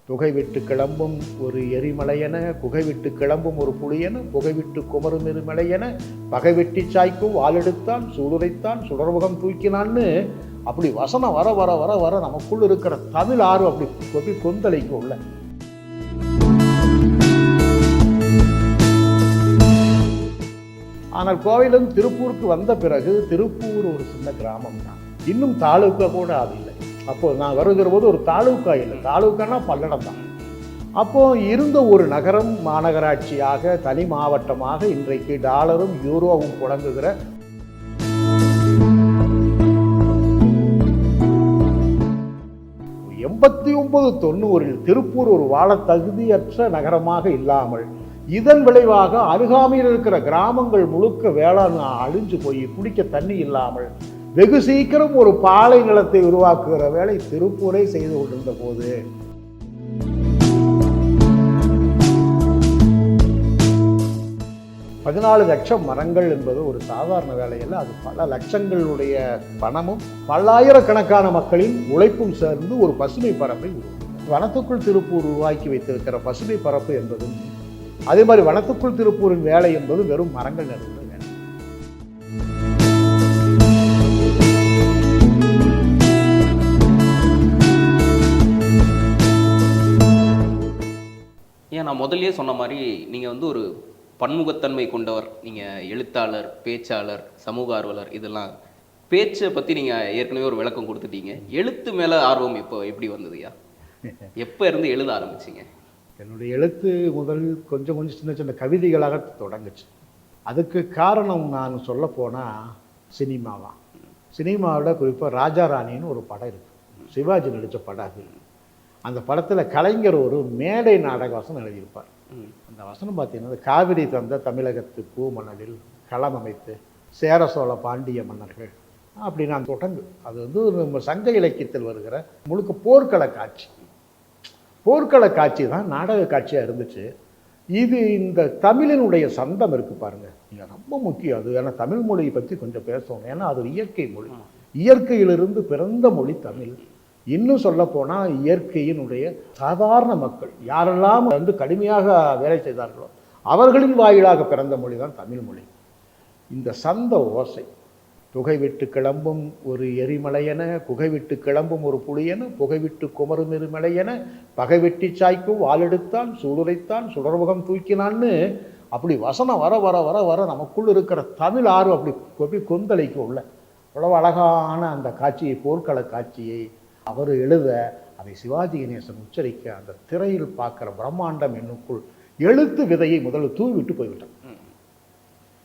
புகை விட்டு கிளம்பும் ஒரு எரிமலையென, புகை விட்டு கிளம்பும் ஒரு புலியென, புகை விட்டு குமரும் எரிமலையென, பகை வெட்டி சாய்க்கும் வாளெடுத்தான் சூளுரைத்தான் சுடர்முகம் தூக்கினான்னு அப்படி வசனம் வர வர வர வர நமக்குள்ள இருக்கிற தமிழ் ஆறு அப்படி கொந்தளிக்கும் உள்ள. ஆனால் கோவையிலிருந்து திருப்பூருக்கு வந்த பிறகு திருப்பூர் ஒரு சின்ன கிராமம் தான், இன்னும் தாலுக்கா கூட அது இல்லை. அப்போ நான் வருகிற போது ஒரு தாலுக்கா இல்லை, தாலுக்கானா பல்லடம் தான். அப்போ இருந்த ஒரு நகரம் மாநகராட்சியாக தனி மாவட்டமாக இன்றைக்கு டாலரும் யூரோவும் புழங்குகிற $89 திருப்பூர் ஒரு வாழ தகுதியற்ற நகரமாக இல்லாமல் இதன் விளைவாக அருகாமையில் இருக்கிற கிராமங்கள் முழுக்க வேளாண் அழிஞ்சு போய் குடிக்க தண்ணி இல்லாமல் வெகு சீக்கிரம் ஒரு பாலை நிலத்தை உருவாக்குகிற வேலை திருப்பூரை செய்து கொண்டிருந்த போது $14 லட்சம் மரங்கள் என்பது ஒரு சாதாரண வேலையில் அது பல லட்சங்களுடைய பணமும் பல்லாயிரக்கணக்கான மக்களின் உழைப்பும் சேர்ந்து ஒரு பசுமை பரப்பை உருவாக்கும். வனத்துக்குள் திருப்பூர் உருவாக்கி வைத்திருக்கிற பசுமை பரப்பு என்பதும் அதே மாதிரி வனத்துக்குள் திருப்பூரின் வேலை என்பது வெறும் மரங்கள் நடுவது வேலை. ஏன் நான் முதல்லயே சொன்ன மாதிரி நீங்கள் ஒரு பன்முகத்தன்மை கொண்டவர். நீங்கள் எழுத்தாளர், பேச்சாளர், சமூக ஆர்வலர், இதெல்லாம் பேச்சை பற்றி நீங்கள் ஏற்கனவே ஒரு விளக்கம் கொடுத்துட்டீங்க. எழுத்து மேலே ஆர்வம் இப்போ எப்படி வந்ததுயா? எப்போ இருந்து எழுத ஆரம்பிச்சிங்க? என்னுடைய எழுத்து முதல் கொஞ்சம் சின்ன சின்ன கவிதைகளாக தொடங்குச்சு. அதுக்கு காரணம் நான் சொல்ல போனால் சினிமாவான். சினிமாவில் குறிப்பாக ராஜா ராணின்னு ஒரு படம் இருக்குது, சிவாஜி நடித்த படம். அது அந்த படத்தில் கலைஞர் ஒரு மேடை நாடக வசனம் எழுதியிருப்பார். அந்த வசனம் பார்த்தீங்கன்னா, காவிரி தந்த தமிழகத்து பூமணலில் களம் அமைத்து சேர சோழ பாண்டிய மன்னர்கள் அப்படின்னு நான் தொடங்கு. அது நம்ம சங்க இலக்கியத்தில் வருகிற முழுக்க போர்க்கள காட்சி. போர்க்கள காட்சி தான் நாடக காட்சியாக இருந்துச்சு. இது இந்த தமிழினுடைய சந்தம் இருக்குது பாருங்கள், நீங்கள் ரொம்ப முக்கியம் அது. ஏன்னா தமிழ் மொழியை பற்றி கொஞ்சம் பேசணும். ஏன்னா அது ஒரு இயற்கை மொழி, இயற்கையிலிருந்து பிறந்த மொழி தமிழ். இன்னும் சொல்லப்போனால் இயற்கையினுடைய சாதாரண மக்கள் யாரெல்லாம் கடுமையாக வேலை செய்தார்களோ அவர்களின் வாயிலாக பிறந்த மொழி தான் தமிழ் மொழி. இந்த சந்த ஓசை, புகை விட்டு கிளம்பும் ஒரு எரிமலையென, புகை விட்டு கிளம்பும் ஒரு புலியென, புகை விட்டு குமரும் எரிமலையென, பகை வெட்டி சாய்க்கும் வாளெடுத்தான் சூளுரைத்தான் சுடர்முகம் தூக்கினான்னு அப்படி வசனம் வர வர வர வர நமக்குள்ள இருக்கிற தமிழ் ஆறு அப்படி கொந்தளிக்கும் உள்ள. அவ்வளவு அழகான அந்த காட்சியை, போர்க்கள காட்சியை அவர் எழுத, அதை சிவாஜி கணேசன் உச்சரிக்க, அந்த திரையில் பார்க்குற பிரம்மாண்டம் என்னுக்குள் எழுத்து விதையை முதல்ல தூவிட்டு போய்விட்டான்.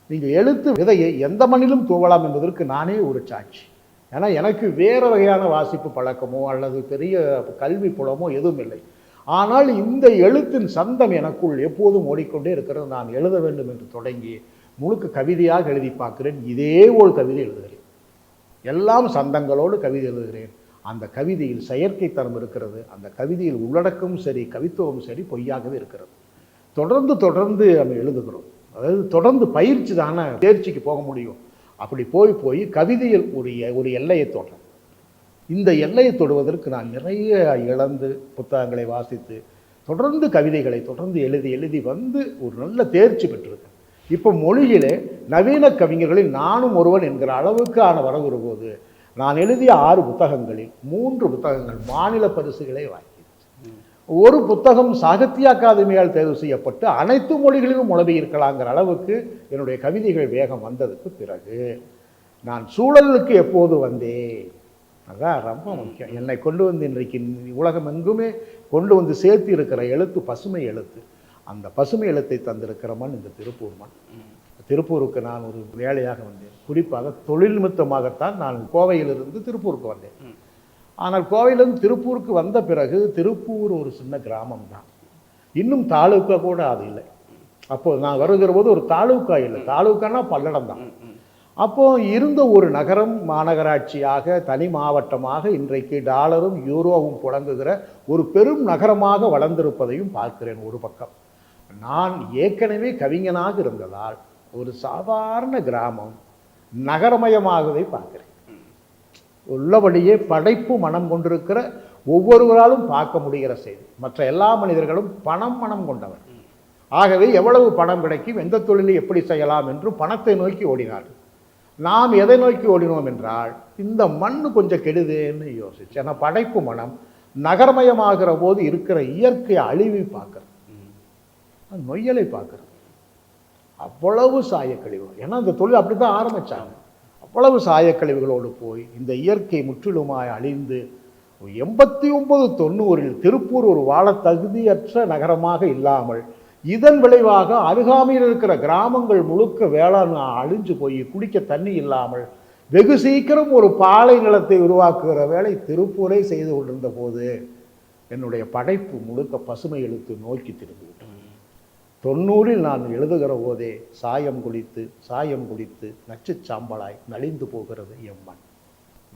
நீங்கள் எழுத்து விதையை எந்த மண்ணிலும் தூவலாம் என்பதற்கு நானே ஒரு சாட்சி. ஏன்னா எனக்கு வேறு வகையான வாசிப்பு பழக்கமோ அல்லது பெரிய கல்வி புலமோ எதுவும் இல்லை. ஆனால் இந்த எழுத்தின் சந்தம் எனக்குள் எப்போதும் ஓடிக்கொண்டே இருக்கிறது. நான் எழுத வேண்டும் என்று தொடங்கி முழுக்க கவிதையாக எழுதி பார்க்கிறேன். இதே ஒரு கவிதை எழுதுகிறேன், எல்லாம் சந்தங்களோடு கவிதை எழுதுகிறேன். அந்த கவிதையில் செயற்கைத்தனம் இருக்கிறது, அந்த கவிதையில் உள்ளடக்கமும் சரி கவித்துவமும் சரி பொய்யாகவே இருக்கிறது. தொடர்ந்து நம்ம எழுதுகிறோம். அதாவது தொடர்ந்து பயிற்சி தானே தேர்ச்சிக்கு போக முடியும். அப்படி போய் கவிதையில் ஒரு எல்லையை தொடுறேன். இந்த எல்லையை தொடுவதற்கு நான் நிறைய இழந்து புத்தகங்களை வாசித்து தொடர்ந்து கவிதைகளை தொடர்ந்து எழுதி வந்து ஒரு நல்ல தேர்ச்சி பெற்றிருக்கேன். இப்போ மொழியிலே நவீன கவிஞர்களில் நானும் ஒருவன் என்கிற அளவுக்கான வருகிற போது நான் எழுதிய 6 புத்தகங்களில் 3 புத்தகங்கள் மாநில பரிசுகளை வாங்கி, ஒரு புத்தகம் சாகித்ய அகாதமியால் தேர்வு செய்யப்பட்டு அனைத்து மொழிகளிலும் மொழி இருக்கலாங்கிற அளவுக்கு என்னுடைய கவிதைகள் வேகம் வந்ததுக்கு பிறகு நான் சூழலுக்கு எப்போது வந்தேன், அதான் ரொம்ப முக்கியம். என்னை கொண்டு வந்து இன்றைக்கு உலகம் எங்குமே கொண்டு வந்து சேர்த்து இருக்கிற எழுத்து பசுமை எழுத்து. அந்த பசுமை எழுத்தை தந்திருக்கிற மண் இந்த திருப்பூர் மண். திருப்பூருக்கு நான் ஒரு வேலையாக வந்தேன். குறிப்பாக தொழில் நிமித்தமாகத்தான் நான் கோவையிலிருந்து திருப்பூருக்கு வந்தேன். ஆனால் கோவையிலிருந்து திருப்பூருக்கு வந்த பிறகு திருப்பூர் ஒரு சின்ன கிராமம் தான், இன்னும் தாலுக்கா கூட அது இல்லை. அப்போ நான் வருகிற போது ஒரு தாலுக்கா இல்லை, தாலுக்கானா பல்லடம் தான். அப்போ இருந்த ஒரு நகரம் மாநகராட்சியாக தனி மாவட்டமாக இன்றைக்கு டாலரும் யூரோவும் புழங்குகிற ஒரு பெரும் நகரமாக வளர்ந்திருப்பதையும் பார்க்கிறேன். ஒரு பக்கம் நான் ஏற்கனவே கவிஞனாக இருந்ததால் ஒரு சாதாரண கிராமம் நகரமயமாகவே பார்க்கிறேன். உள்ளபடியே படைப்பு மனம் கொண்டிருக்கிற ஒவ்வொருவராலும் பார்க்க முடிகிற செய்தி. மற்ற எல்லா மனிதர்களும் மனம் கொண்டவர். ஆகவே எவ்வளவு பணம் கிடைக்கும், எந்த தொழிலை எப்படி செய்யலாம் என்று பணத்தை நோக்கி ஓடினார்கள். நாம் எதை நோக்கி ஓடினோம் என்றால், இந்த மண் கொஞ்சம் கெடுதேன்னு யோசிச்சு. ஏன்னா படைப்பு மனம் நகரமயமாகிற போது இருக்கிற இயற்கை அழிவை பார்க்குறது, நொய்யலை பார்க்குறது. அவ்வளவு சாயக்கழிவுகள். ஏன்னா அந்த தொழில் அப்படி தான் ஆரம்பித்தாங்க. அவ்வளவு சாயக்கழிவுகளோடு போய் இந்த இயற்கை முற்றிலுமாய் அழிந்து 89-90 திருப்பூர் ஒரு வாழ தகுதியற்ற நகரமாக இல்லாமல், இதன் விளைவாக அருகாமையில் இருக்கிற கிராமங்கள் முழுக்க வேளாண் அழிஞ்சு போய் குடிக்க தண்ணி இல்லாமல் வெகு சீக்கிரம் ஒரு பாலை நிலத்தை உருவாக்குகிற வேலை திருப்பூரை செய்து கொண்டிருந்த போது என்னுடைய படைப்பு முழுக்க பசுமை எழுத்து நோக்கி திரும்பிவிட்டது. 90 நான் எழுதுகிற போதே சாயம் குடித்து நச்சு சாம்பலாய் நலிந்து போகிறது எம் மண்.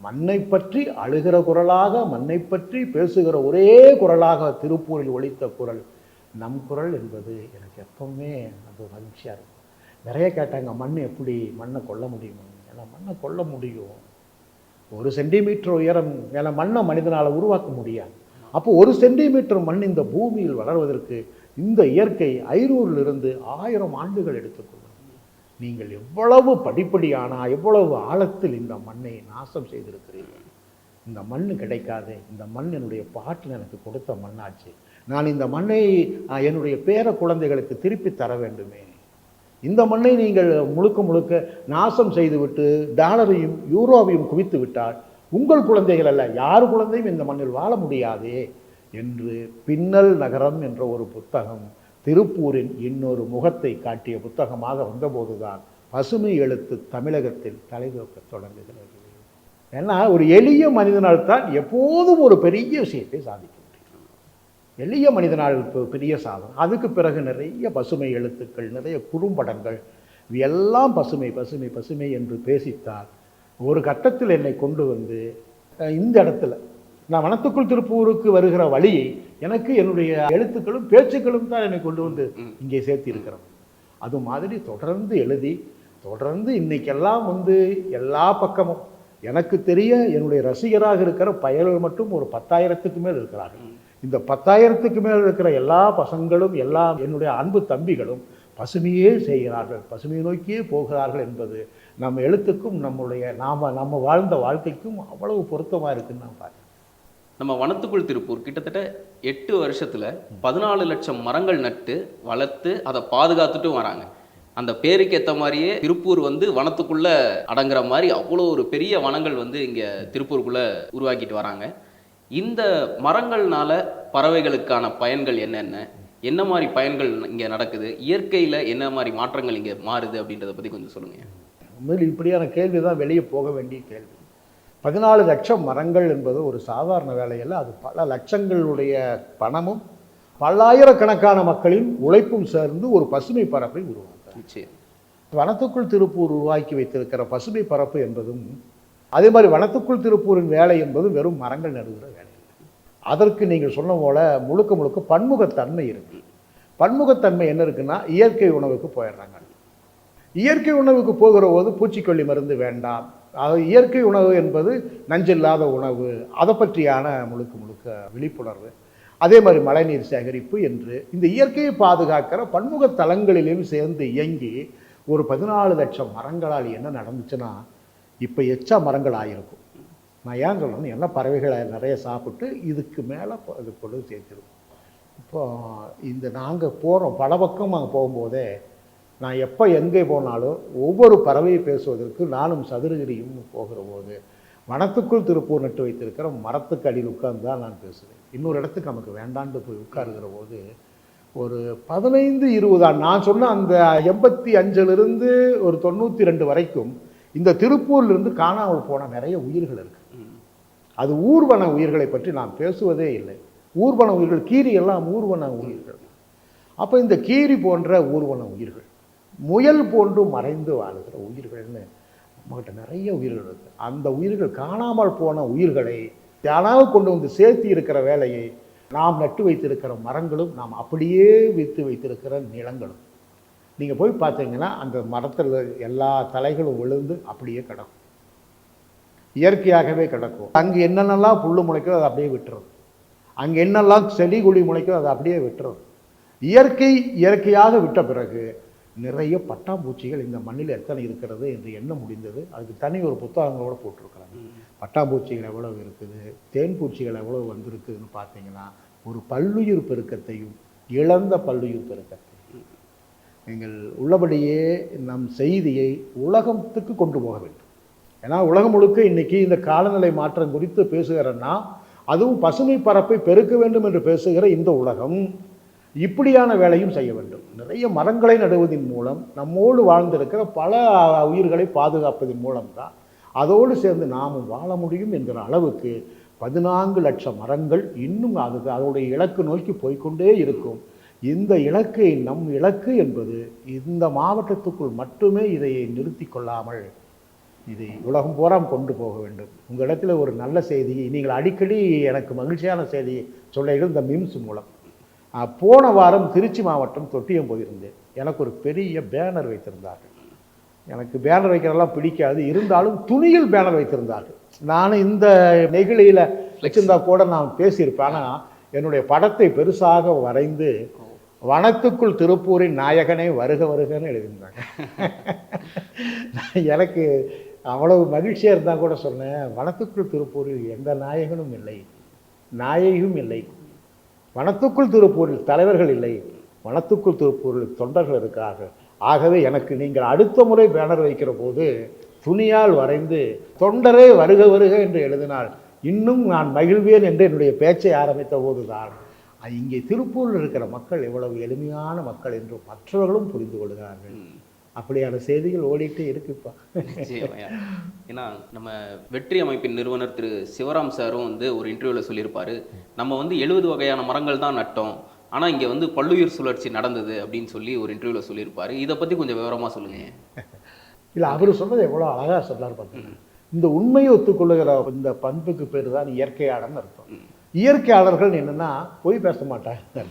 மண்ணை பற்றி அழுகிற குரலாக, மண்ணை பற்றி பேசுகிற ஒரே குரலாக திருப்பூரில் ஒலித்த குரல் நம் குரல் என்பது எனக்கு எப்பவுமே அது மகிழ்ச்சியாக இருக்கும். நிறைய கேட்டாங்க, மண்ணை கொல்ல முடியுமா? ஏன்னா மண்ணை கொல்ல முடியும். 1 சென்டிமீட்டர் உயரம் ஏன்னா மண்ணை மனிதனால் உருவாக்க முடியாது. அப்போ 1 சென்டிமீட்டர் மண் இந்த பூமியில் வளர்வதற்கு இந்த இயற்கை 500 1000 ஆண்டுகள் எடுத்துக்கொள்ளும். நீங்கள் எவ்வளவு படிப்படியான எவ்வளவு ஆழத்தில் இந்த மண்ணை நாசம் செய்திருக்கிறீர்கள். இந்த மண் கிடைக்காது. இந்த மண் என்னுடைய பாட்டில் எனக்கு கொடுத்த மண்ணாச்சு. நான் இந்த மண்ணை என்னுடைய பேர குழந்தைகளுக்கு திருப்பி தர வேண்டுமே. இந்த மண்ணை நீங்கள் முழுக்க நாசம் செய்துவிட்டு டாலரையும் யூரோவையும் குவித்து விட்டால் உங்கள் குழந்தைகள் அல்ல, யார் குழந்தையும் இந்த மண்ணில் வாழ முடியாதே என்று பின்னல் நகரம் என்ற ஒரு புத்தகம் திருப்பூரின் இன்னொரு முகத்தை காட்டிய புத்தகமாக வந்தபோதுதான் பசுமை எழுத்து தமிழகத்தில் தலைதூக்க தொடங்குகிறது. ஏன்னா ஒரு எளிய மனிதனால் தான் எப்போதும் ஒரு பெரிய விஷயத்தை சாதிக்க முடியும். எளிய மனிதனால் பெரிய சாதனை. அதுக்கு பிறகு நிறைய பசுமை எழுத்துக்கள், நிறைய குறும்படங்கள், எல்லாம் பசுமை என்று பேசித்தால் ஒரு கட்டத்தில் என்னை கொண்டு வந்து இந்த இடத்துல நான் வனத்துக்குள் திருப்பூருக்கு வருகிற வழியை எனக்கு என்னுடைய எழுத்துக்களும் பேச்சுக்களும் தான் என்னை கொண்டு வந்து இங்கே சேர்த்து இருக்கிறோம். அது மாதிரி தொடர்ந்து எழுதி தொடர்ந்து இன்னைக்கெல்லாம் எல்லா பக்கமும் எனக்கு தெரிய என்னுடைய ரசிகராக இருக்கிற பயல்கள் மட்டும் ஒரு 10,000க்கு மேல் இருக்கிறார்கள். இந்த 10,000க்கு மேல் இருக்கிற எல்லா பசங்களும் என்னுடைய அன்பு தம்பிகளும் பசுமையே செய்கிறார்கள், பசுமையை நோக்கியே போகிறார்கள் என்பது நம்ம எழுத்துக்கும் நம்ம வாழ்ந்த வாழ்க்கைக்கும் அவ்வளவு பொருத்தமாக இருக்குன்னு நான் பார்க்குறேன். நம்ம வனத்துக்குள் திருப்பூர் கிட்டத்தட்ட 8 வருஷத்துல 14 லட்சம் மரங்கள் நட்டு வளர்த்து அதை பாதுகாத்துட்டும் வராங்க. அந்த பேருக்கு ஏற்ற மாதிரியே திருப்பூர் வனத்துக்குள்ள அடங்குற மாதிரி அவ்வளோ ஒரு பெரிய வனங்கள் இங்க திருப்பூருக்குள்ள உருவாக்கிட்டு வராங்க. இந்த மரங்கள்னால பறவைகளுக்கான பயன்கள் என்ன மாதிரி பயன்கள் இங்க நடக்குது, இயற்கையில என்ன மாதிரி மாற்றங்கள் இங்க மாறுது அப்படின்றத பத்தி கொஞ்சம் சொல்லுங்க. உண்மையில் இப்படியான கேள்வி தான் வெளியே போக வேண்டிய கேள்வி. 14 லட்சம் மரங்கள் என்பது ஒரு சாதாரண வேலையில், அது பல லட்சங்களுடைய பணமும் பல்லாயிரக்கணக்கான மக்களின் உழைப்பும் சேர்ந்து ஒரு பசுமை பரப்பை உருவாக்குது. வனத்துக்குள் திருப்பூர் உருவாக்கி வைத்திருக்கிற பசுமை பரப்பு என்பதும் அதே மாதிரி வனத்துக்குள் திருப்பூரின் வேலை என்பதும் வெறும் மரங்கள் நடுகிற வேலை. அதற்கு நீங்கள் சொன்ன போல முழுக்க பன்முகத்தன்மை இருக்கு. பன்முகத்தன்மை என்ன இருக்குன்னா, இயற்கை உணவுக்கு போயிடுறாங்க. இயற்கை உணவுக்கு போகிற போது பூச்சிக்கொல்லி மருந்து வேண்டாம். அது இயற்கை உணவு என்பது நஞ்சில்லாத உணவு, அதை பற்றியான முழுக்க விழிப்புணர்வு. அதே மாதிரி மழைநீர் சேகரிப்பு என்று இந்த இயற்கையை பாதுகாக்கிற பன்முக தலங்களிலும் சேர்ந்து இயங்கி ஒரு 14 லட்சம் மரங்களால் என்ன நடந்துச்சுன்னா, இப்போ எச்சா மரங்கள் ஆகிருக்கும். நான் ஏன் சொல்கிறேன்னு, என்ன பறவைகளை நிறைய சாப்பிட்டு இதுக்கு மேலே அது கொண்டு சேர்த்துருக்கும். இப்போ நாங்கள் போகிறோம் பல பக்கம் அங்கே போகும்போதே, நான் எப்போ எங்கே போனாலும் ஒவ்வொரு பறவையை பேசுவதற்கு நானும் சதுரகிரியும் போகிற போது வனத்துக்குள் திருப்பூர் நட்டு வைத்திருக்கிற மரத்துக்கு அடியில் உட்கார்ந்து தான் நான் பேசுவேன். இன்னொரு இடத்துக்கு நமக்கு வேண்டாண்டு போய் உட்காருகிற போது ஒரு 15-20 நான் சொன்ன அந்த 85லிருந்து ஒரு 92 வரைக்கும் இந்த திருப்பூர்லேருந்து காணாமல் போன நிறைய உயிர்கள் இருக்கு. அது ஊர்வன உயிர்களை பற்றி நான் பேசுவதே இல்லை. ஊர்வன உயிர்கள், கீரி எல்லாம் ஊர்வன உயிர்கள். அப்போ இந்த கீரி போன்ற ஊர்வன உயிர்கள், முயல் போன்று மறைந்து வாழுகிற உயிர்கள்னு நம்மகிட்ட நிறைய உயிர்கள் இருக்குது. அந்த உயிர்கள், காணாமல் போன உயிர்களை யாராவது கொண்டு வந்து சேர்த்து இருக்கிற வேலையை நாம் நட்டு வைத்திருக்கிற மரங்களும் நாம் அப்படியே விற்று வைத்திருக்கிற நிலங்களும். நீங்கள் போய் பார்த்தீங்கன்னா அந்த மரத்தில் எல்லா தலைகளும் விழுந்து அப்படியே கிடக்கும், இயற்கையாகவே கிடக்கும். அங்கே என்னென்னலாம் புல்லு முளைக்கிறோ அதை அப்படியே விட்டுரும். அங்கே என்னெல்லாம் செடி கொடி முளைக்கும் அதை அப்படியே விட்டுரும். இயற்கையாக விட்ட பிறகு நிறைய பட்டாம்பூச்சிகள் இந்த மண்ணில் எத்தனை இருக்கிறது என்று எண்ண முடிந்தது. அதுக்கு தனி ஒரு புத்தகங்களோட போட்டிருக்கிறாங்க. பட்டாம்பூச்சிகள் எவ்வளவு இருக்குது, தேன் பூச்சிகள் எவ்வளவு வந்திருக்குதுன்னு பார்த்தீங்கன்னா ஒரு பல்லுயிர் பெருக்கத்தையும் இழந்த பல்லுயிர் பெருக்கத்தையும் நீங்கள் உள்ளபடியே நம் செய்தியை உலகத்துக்கு கொண்டு போக வேண்டும். ஏன்னா உலகம் முழுக்க இன்னைக்கு இந்த காலநிலை மாற்றம் குறித்து பேசுகிறன்னா, அதுவும் பசுமை பரப்பை பெருக்க வேண்டும் என்று பேசுகிற இந்த உலகம் இப்படியான வேலையும் செய்ய வேண்டும். நிறைய மரங்களை நடுவதன் மூலம் நம்மோடு வாழ்ந்திருக்கிற பல உயிர்களை பாதுகாப்பதன் மூலம்தான் அதோடு சேர்ந்து நாமும் வாழ முடியும் என்கிற அளவுக்கு 14 லட்சம் மரங்கள் இன்னும் அதோடைய இலக்கு நோக்கி போய்கொண்டே இருக்கும். இந்த இலக்கை நம் இலக்கு என்பது இந்த மாவட்டத்துக்குள் மட்டுமே இதை நிறுத்தி கொள்ளாமல் இதை உலகம் பூராம் கொண்டு போக வேண்டும். உங்கள் இடத்துல ஒரு நல்ல செய்தி, நீங்கள் அடிக்கடி எனக்கு மகிழ்ச்சியான செய்தி சொல்லுங்கள் இந்த மிம்ஸ் மூலம். போன வாரம் திருச்சி மாவட்டம் தொட்டியம் போயிருந்தேன். எனக்கு ஒரு பெரிய பேனர் வைத்திருந்தார்கள். எனக்கு பேனர் வைக்கிறதெல்லாம் பிடிக்காது, இருந்தாலும் துணியில் பேனர் வைத்திருந்தார்கள். நான் இந்த நெகிழியில் வச்சிருந்தா கூட நான் பேசியிருப்பேன். ஆனால் என்னுடைய படத்தை பெருசாக வரைந்து வனத்துக்குள் திருப்பூரின் நாயகனே வருக வருகன்னு எழுதியிருந்தாங்க. எனக்கு அவ்வளவு மகிழ்ச்சியாக இருந்தால் கூட சொன்னேன், வனத்துக்குள் திருப்பூரில் எந்த நாயகனும் இல்லை, நாயகியும் இல்லை. வனத்துக்குள் திருப்பூரில் தலைவர்கள் இல்லை, வனத்துக்குள் திருப்பூரில் தொண்டர்கள் இருக்கிறார்கள். ஆகவே எனக்கு நீங்கள் அடுத்த முறை பேனர் வைக்கிற போது துணியால் வரைந்து தொண்டரே வருக வருக என்று எழுதினால் இன்னும் நான் மகிழ்வேன் என்று என்னுடைய பேச்சை ஆரம்பித்த போதுதான் இங்கே திருப்பூரில் இருக்கிற மக்கள் எவ்வளவு எளிமையான மக்கள் என்று மற்றவர்களும் புரிந்து கொள்கிறார்கள். அப்படியான செய்திகள் ஓடிட்டே இருக்குப்பா. ஏன்னா நம்ம வெற்றி அமைப்பின் நிறுவனர் திரு சிவராம் சாரும் வந்து ஒரு இன்டர்வியூவில் சொல்லியிருப்பாரு, நம்ம வந்து 70 வகையான மரங்கள் தான் நட்டோம், ஆனால் இங்கே வந்து பல்லுயிர் சுழற்சி நடந்தது அப்படின்னு சொல்லி ஒரு இன்டர்வியூவில் சொல்லியிருப்பாரு. இதை பற்றி கொஞ்சம் விவரமாக சொல்லுங்க. இல்லை, அவர் சொன்னது எவ்வளோ அழகாக சொன்னார் பார்த்தீங்கன்னா, இந்த உண்மையை ஒத்துக்கொள்ளுகிற இந்த பண்புக்கு பேர் தான் இயற்கையாளர்னு அர்த்தம். இயற்கையாளர்கள் என்னென்னா பொய் பேச மாட்டாங்க.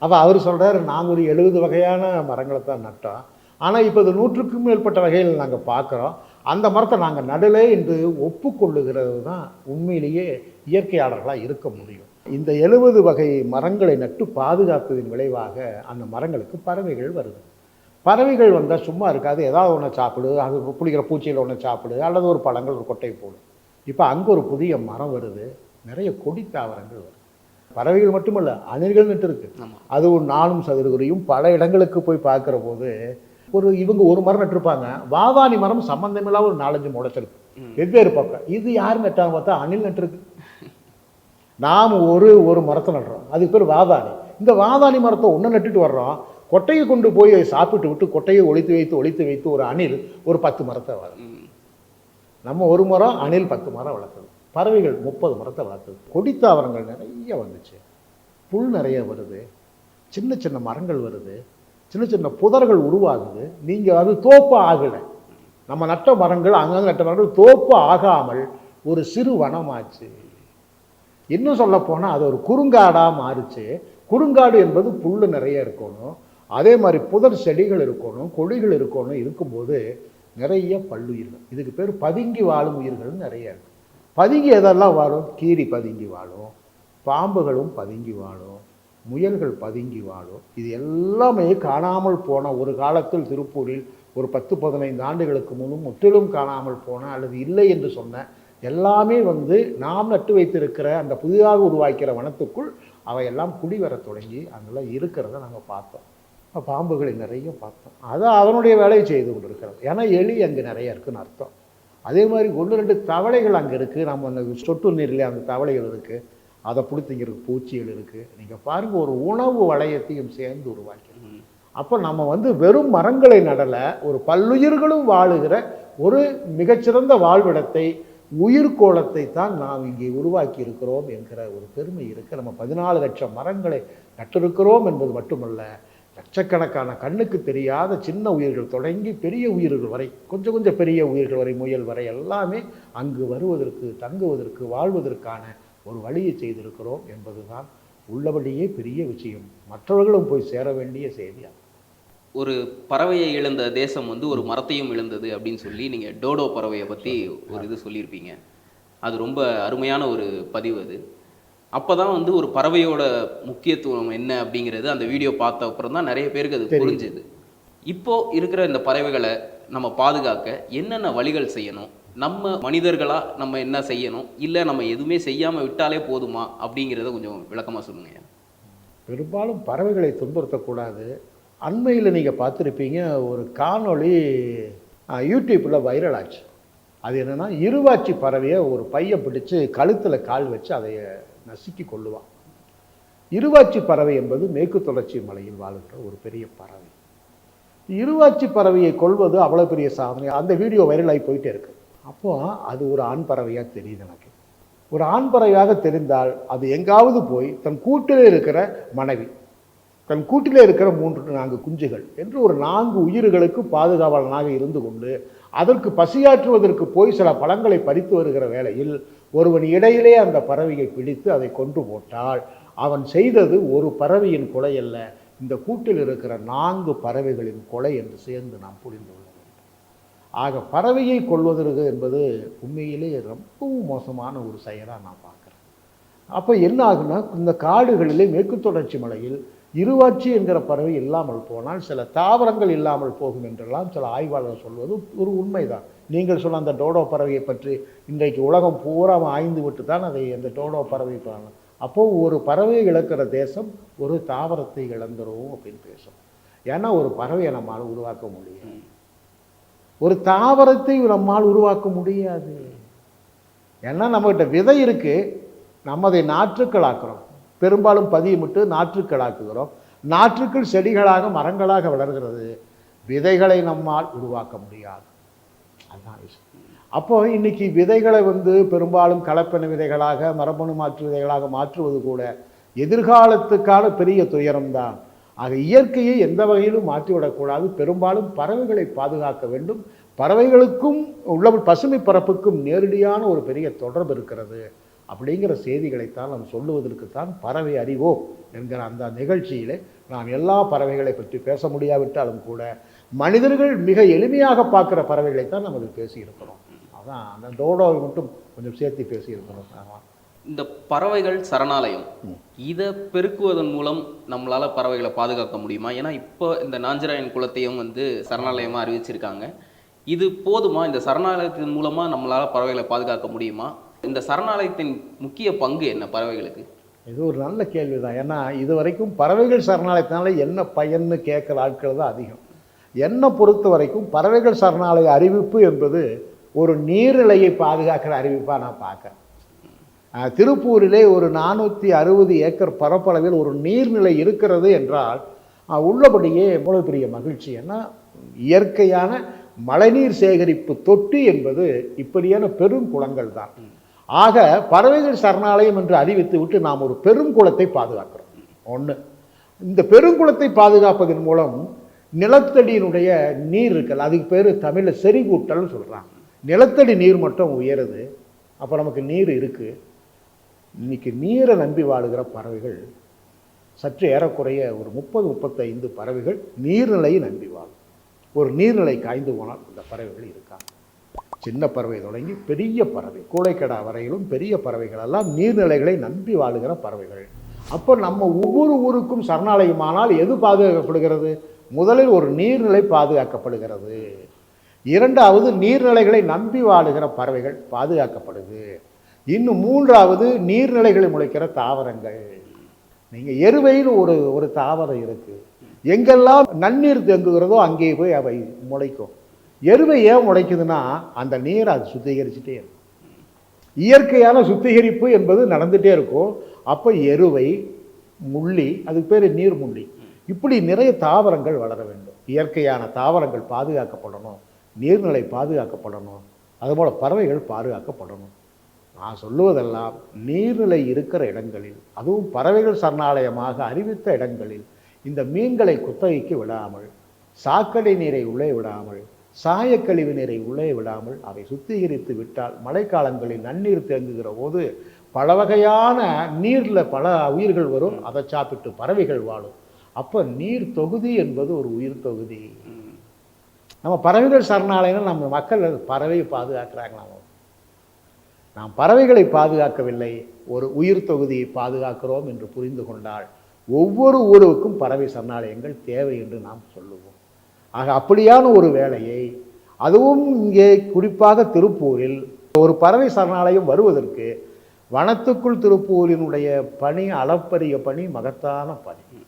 அப்போ அவர் சொல்கிறார், நாங்கள் ஒரு 70 வகையான மரங்களை தான் நட்டோம், ஆனால் இப்போ இது 100க்கும் மேற்பட்ட வகையில் நாங்கள் பார்க்குறோம், அந்த மரத்தை நாங்கள் நடலே என்று ஒப்புக்கொள்ளுகிறது தான் உண்மையிலேயே இயற்கையாளர்களாக இருக்க முடியும். இந்த 70 வகை மரங்களை நட்டு பாதுகாத்ததின் விளைவாக அந்த மரங்களுக்கு பறவைகள் வருது. பறவைகள் வந்தால் சும்மா இருக்காது, ஏதாவது ஒன்று சாப்பிடு, அது புளிக்கிற பூச்சியில் ஒன்று சாப்பிடு, அல்லது ஒரு பழங்கள் ஒரு கொட்டை போடும். இப்போ அங்கே ஒரு புதிய மரம் வருது, நிறைய கொடி தாவரங்கள் வருது. பறவைகள் மட்டுமல்ல, அணில்கள் நட்டு இருக்கு. அது ஒரு 4 சதுரகுரியும் பல இடங்களுக்கு போய் பார்க்குற போது இவங்க ஒரு மரம் நட்டிருப்பாங்க, வாவானி மரம் சம்பந்தமில்லாம ஒரு 4-5 முளைச்சிருக்கு வெவ்வேறு பக்கம். இது யார் நட்டாங்க பார்த்தா அணில் நட்டுருக்கு. நாம் ஒரு மரத்தை நடுறோம், அதுக்கு பேர் வாதானி. இந்த வாதானி மரத்தை ஒன்று நட்டுட்டு வர்றோம், கொட்டையை கொண்டு போய் சாப்பிட்டு விட்டு கொட்டையை ஒழித்து வைத்து ஒரு அணில் ஒரு 10 மரத்தை வளர்க்கும். நம்ம ஒரு மரம், அணில் 10 மரம் வளர்க்குது, பறவைகள் 30 மரத்தை வளர்க்குது. கொடித்தாவரங்கள் நிறைய வந்துச்சு, புல் நிறைய வருது, சின்ன சின்ன மரங்கள் வருது, சின்ன சின்ன புதர்கள் உருவாகுது. நீங்கள் அது தோப்பு ஆகலை, நம்ம நட்ட மரங்கள் அங்கங்கே நட்ட மரங்கள் தோப்பு ஆகாமல் ஒரு சிறு வனமாச்சு. இன்னும் சொல்ல போனால் அது ஒரு குறுங்காடாக மாறிச்சு. குறுங்காடு என்பது புல் நிறைய இருக்கணும், அதே மாதிரி புதர் செடிகள் இருக்கணும், கொடிகள் இருக்கணும். இருக்கும்போது நிறைய பல்லுயிர்கள், இதுக்கு பேர் பதுங்கி வாழும் உயிர்கள் நிறைய இருக்கு. பதுங்கி எதெல்லாம் வாழும்? கீரி பதுங்கி வாழும், பாம்புகளும் பதுங்கி வாழும், முயல்கள் பதுங்கி வாழும். இது எல்லாமே காணாமல் போன ஒரு காலத்தில் திருப்பூரில் ஒரு 10-15 ஆண்டுகளுக்கு முன்னும் முற்றிலும் காணாமல் போன அல்லது இல்லை என்று சொன்ன எல்லாமே நாம் நட்டு வைத்திருக்கிற அந்த புதிதாக உருவாக்கிற வனத்துக்குள் அவையெல்லாம் குடிவர தொடங்கி அங்கெல்லாம் இருக்கிறத நாங்கள் பார்த்தோம். பாம்புகளை நிறைய பார்த்தோம். அதை அவனுடைய வேலையை செய்து கொண்டு இருக்கிறது. ஏன்னா எலி அங்கே நிறைய இருக்குன்னு அர்த்தம். அதே மாதிரி 1-2 தவளைகள் அங்கே இருக்குது. நம்ம அந்த சொட்டு நீரில் அந்த தவளைகள் இருக்குது, அதை பிடித்திங்கிறதுக்கு பூச்சிகள் இருக்குது. நீங்கள் பாருங்கள், ஒரு உணவு வளையத்தையும் சேர்ந்து உருவாக்கி. அப்போ நம்ம வெறும் மரங்களை நடலை, ஒரு பல்லுயிர்களும் வாழுகிற ஒரு மிகச்சிறந்த வாழ்விடத்தை, உயிர்கோளத்தை தான் நாம் இங்கே உருவாக்கி இருக்கிறோம் என்கிற ஒரு பெருமை இருக்குது. நம்ம 14 லட்சம் மரங்களை நட்டிருக்கிறோம் என்பது மட்டுமல்ல, லட்சக்கணக்கான கண்ணுக்கு தெரியாத சின்ன உயிர்கள் தொடங்கி பெரிய உயிர்கள் வரை, கொஞ்சம் கொஞ்சம் பெரிய உயிர்கள் வரை, முயல் வரை எல்லாமே அங்கு வருவதற்கு, தங்குவதற்கு, வாழ்வதற்கான ஒரு வழியை செய்திருக்கிறோம் என்பதுதான் உள்ளபடியே பெரிய விஷயம். மற்றவர்களும் போய் சேர வேண்டிய செய்தியா. ஒரு பறவையை இழந்த தேசம் ஒரு மரத்தையும் இழந்தது அப்படின்னு சொல்லி நீங்கள் டோடோ பறவையை பற்றி ஒரு இது சொல்லியிருப்பீங்க. அது ரொம்ப அருமையான ஒரு பதிவு. அது அப்பதான் வந்து ஒரு பறவையோட முக்கியத்துவம் என்ன அப்படிங்கிறது அந்த வீடியோ பார்த்த அப்புறம் தான் நிறைய பேருக்கு அது புரிஞ்சுது. இப்போ இருக்கிற இந்த பறவைகளை நம்ம பாதுகாக்க என்னென்ன வழிகள் செய்யணும்? நம்ம மனிதர்களா நம்ம என்ன செய்யணும்? இல்ல நம்ம எதுவுமே செய்யாம விட்டாலே போதுமா? அப்படிங்கிறத கொஞ்சம் விளக்கமா சொல்லுங்க. பெரும்பாலும் பறவைகளை துன்புறுத்தக்கூடாது. அண்மையில் நீங்கள் பார்த்துருப்பீங்க, ஒரு காணொளி யூடியூப்பில் வைரல் ஆச்சு. அது என்னென்னா, இருவாச்சி பறவையை ஒரு பையன் பிடிச்சு கழுத்தில் கால் வச்சு அதை நசுக்கி கொள்ளுவான். இருவாச்சி பறவை என்பது மேற்கு தொடர்ச்சி மலையில் வாழ்கிற ஒரு பெரிய பறவை. இருவாச்சி பறவையை கொள்வது அவ்வளோ பெரிய சாதனை. அந்த வீடியோ வைரல் ஆகி போயிட்டே இருக்கு. அப்போ அது ஒரு ஆண் பறவையாக தெரியுது எனக்கு. ஒரு ஆண் பறவையாக தெரிந்தால் அது எங்காவது போய் தன் கூட்டிலே இருக்கிற மனைவி, தன் கூட்டிலே இருக்கிற 3-4 குஞ்சுகள் என்று ஒரு 4 உயிர்களுக்கு பாதுகாவலனாக இருந்து கொண்டு அதற்கு பசியாற்றுவதற்கு போய் சில பழங்களை பறித்து வருகிற வேளையில் ஒருவன் இடையிலே அந்த பறவையை பிடித்து அதை கொன்று போட்டால் அவன் செய்தது ஒரு பறவையின் கொலை அல்ல, இந்த கூட்டில் இருக்கிற 4 பறவைகளின் கொலை என்று சேர்ந்து நாம் புரிந்து கொள்ள வேண்டும். ஆக பறவையை கொள்வதற்கு என்பது உண்மையிலே ரொம்பவும் மோசமான ஒரு செயலாக நான் பார்க்குறேன். அப்போ என்ன ஆகுனா, இந்த காடுகளிலே மேற்கு தொடர்ச்சி மலையில் இருவாச்சி என்கிற பறவை இல்லாமல் போனால் சில தாவரங்கள் இல்லாமல் போகும் என்றெல்லாம் சில ஆய்வாளர்கள் சொல்வது ஒரு உண்மைதான். நீங்கள் சொன்ன அந்த டோடோ பறவையை பற்றி இன்றைக்கு உலகம் பூரா ஆய்ந்து விட்டு தான் அதை அந்த டோடோ பறவை பண்ணணும். அப்போது ஒரு பறவை இழக்கிற தேசம் ஒரு தாவரத்தை இழந்துரும் அப்படின்னு பேசும். ஏன்னா ஒரு பறவையை நம்மால் உருவாக்க முடியும், ஒரு தாவரத்தை நம்மால் உருவாக்க முடியாது. ஏன்னா நம்மகிட்ட விதை இருக்கு, நம்ம அதை நாற்றுக்களாக்குறோம். பெரும்பாலும் பதியமிட்டு நாற்றுக்களாக்குகிறோம். நாற்றுக்கள் செடிகளாக மரங்களாக வளர்கிறது. விதைகளை நம்மால் உருவாக்க முடியாது. அதுதான் விஷயம். அப்போ இன்னைக்கு விதைகளை பெரும்பாலும் கலப்பென விதைகளாக மரபணு மாற்று விதைகளாக மாற்றுவது கூட எதிர்காலத்துக்கான பெரிய துயரம்தான். ஆக இயற்கையை எந்த வகையிலும் மாற்றிவிடக்கூடாது. பெரும்பாலும் பறவைகளை பாதுகாக்க வேண்டும். பறவைகளுக்கும் உள்ள பசுமை பரப்புக்கும் நேரடியான ஒரு பெரிய தொடர்பு இருக்கிறது. அப்படிங்கிற செய்திகளைத்தான் நாம் சொல்லுவதற்குத்தான் பறவை அறிவோம் என்கிற அந்த நிகழ்ச்சியிலே நாம் எல்லா பறவைகளை பற்றி பேச முடியாவிட்டாலும் கூட மனிதர்கள் மிக எளிமையாக பார்க்குற பறவைகளைத்தான் நம்ம பேசியிருக்கிறோம். அதான் அந்த டோடோவை மட்டும் கொஞ்சம் சேர்த்து பேசியிருக்கிறோம். ஆமாம், இந்த பறவைகள் சரணாலயம் இதை பெருக்குவதன் மூலம் நம்மளால பறவைகளை பாதுகாக்க முடியுமா? ஏன்னா இப்போ இந்த நாஞ்சராயன் குளத்தையும் சரணாலயமாக அறிவிச்சிருக்காங்க. இது போதுமா? இந்த சரணாலயத்தின் மூலமா நம்மளால பறவைகளை பாதுகாக்க முடியுமா? இந்த சரணாலயத்தின் முக்கிய பங்கு என்ன பறவைகளுக்கு? இது ஒரு நல்ல கேள்வி தான். ஏன்னா இது வரைக்கும் பறவைகள் சரணாலயத்தினால என்ன பயன்னு கேட்குற ஆட்கள் தான் அதிகம். என்னை பொறுத்த வரைக்கும் பறவைகள் சரணாலய அறிவிப்பு என்பது ஒரு நீர்நிலையை பாதுகாக்கிற அறிவிப்பாக நான் பார்க்குறேன். திருப்பூரிலே ஒரு 460 ஏக்கர் பரப்பளவில் ஒரு நீர்நிலை இருக்கிறது என்றால் உள்ளபடியே எவ்வளவு பெரிய மகிழ்ச்சி. ஏன்னா இயற்கையான மழைநீர் சேகரிப்பு தொட்டி என்பது இப்படியான பெரும் குளங்கள் தான். ஆக பறவைகள் சரணாலயம் என்று அறிவித்து விட்டு நாம் ஒரு பெருங்குளத்தை பாதுகாக்கிறோம். ஒன்று, இந்த பெருங்குளத்தை பாதுகாப்பதன் மூலம் நிலத்தடியினுடைய நீர் இருக்கல், அதுக்கு பேர் தமிழில் செறிவூட்டல்னு சொல்கிறாங்க. நிலத்தடி நீர் மட்டும் உயருது. அப்போ நமக்கு நீர் இருக்குது. இன்னைக்கு நீரை நம்பி வாழுகிற பறவைகள் சற்று ஏறக்குறைய ஒரு 30-35 பறவைகள் நீர்நிலையை நம்பி வாழும். ஒரு நீர்நிலை காய்ந்து போனால் இந்த பறவைகள் இருக்காங்க. சின்ன பறவை தொடங்கி பெரிய பறவை, கூளைக்கடா வரையிலும் பெரிய பறவைகள் எல்லாம் நீர்நிலைகளை நம்பி வாழுகிற பறவைகள். அப்போ நம்ம ஒவ்வொரு ஊருக்கும் சரணாலயமானால் எது பாதுகாக்கப்படுகிறது? முதலில் ஒரு நீர்நிலை பாதுகாக்கப்படுகிறது. இரண்டாவது, நீர்நிலைகளை நம்பி வாழுகிற பறவைகள் பாதுகாக்கப்படுது. இன்னும் மூன்றாவது, நீர்நிலைகளை முளைக்கிற தாவரங்கள். நீங்கள் எருவையில் ஒரு தாவரம் இருக்குது. எங்கெல்லாம் நன்னீர் தேங்குகிறதோ அங்கே போய் அவை முளைக்கும். எருவை ஏன் முளைக்குதுன்னா அந்த நீரை அது சுத்திகரிச்சுட்டே இருக்கும். இயற்கையான சுத்திகரிப்பு என்பது நடந்துகிட்டே இருக்கும். அப்போ எருவை, முள்ளி, அதுக்கு பேர் நீர் முள்ளி, இப்படி நிறைய தாவரங்கள் வளர வேண்டும். இயற்கையான தாவரங்கள் பாதுகாக்கப்படணும், நீர்நிலை பாதுகாக்கப்படணும், அதுபோல் பறவைகள் பாதுகாக்கப்படணும். நான் சொல்லுவதெல்லாம் நீர்நிலை இருக்கிற இடங்களில், அதுவும் பறவைகள் சரணாலயமாக அறிவித்த இடங்களில் இந்த மீன்களை குத்தகைக்கு விடாமல், சாக்கடை நீரை உள்ளே விடாமல், சாயக்கழிவு நீரை உள்ளே விடாமல் அவை சுத்திகரித்து விட்டால் மழைக்காலங்களில் நன்னீர் தேங்குகிற போது பல வகையான நீரில் பல உயிர்கள் வரும். அதை சாப்பிட்டு பறவைகள் வாழும். அப்போ நீர் தொகுதி என்பது ஒரு உயிர் தொகுதி. நம்ம பறவைகள் சரணாலயம் நம்ம மக்கள் பறவையை பாதுகாக்கிறாங்களா? நாம் பறவைகளை பாதுகாக்கவில்லை, ஒரு உயிர் தொகுதியை பாதுகாக்கிறோம் என்று புரிந்து கொண்டால் ஒவ்வொரு ஊருக்கும் பறவை சரணாலயங்கள் தேவை என்று நாம் சொல்லுவோம். ஆக அப்படியான ஒரு வேலையை, அதுவும் இங்கே குறிப்பாக திருப்பூரில் ஒரு பறவை சரணாலயம் வருவதற்கு வனத்துக்குள் திருப்பூரினுடைய பணி, அளப்பரிய பணி, மகத்தான பணி.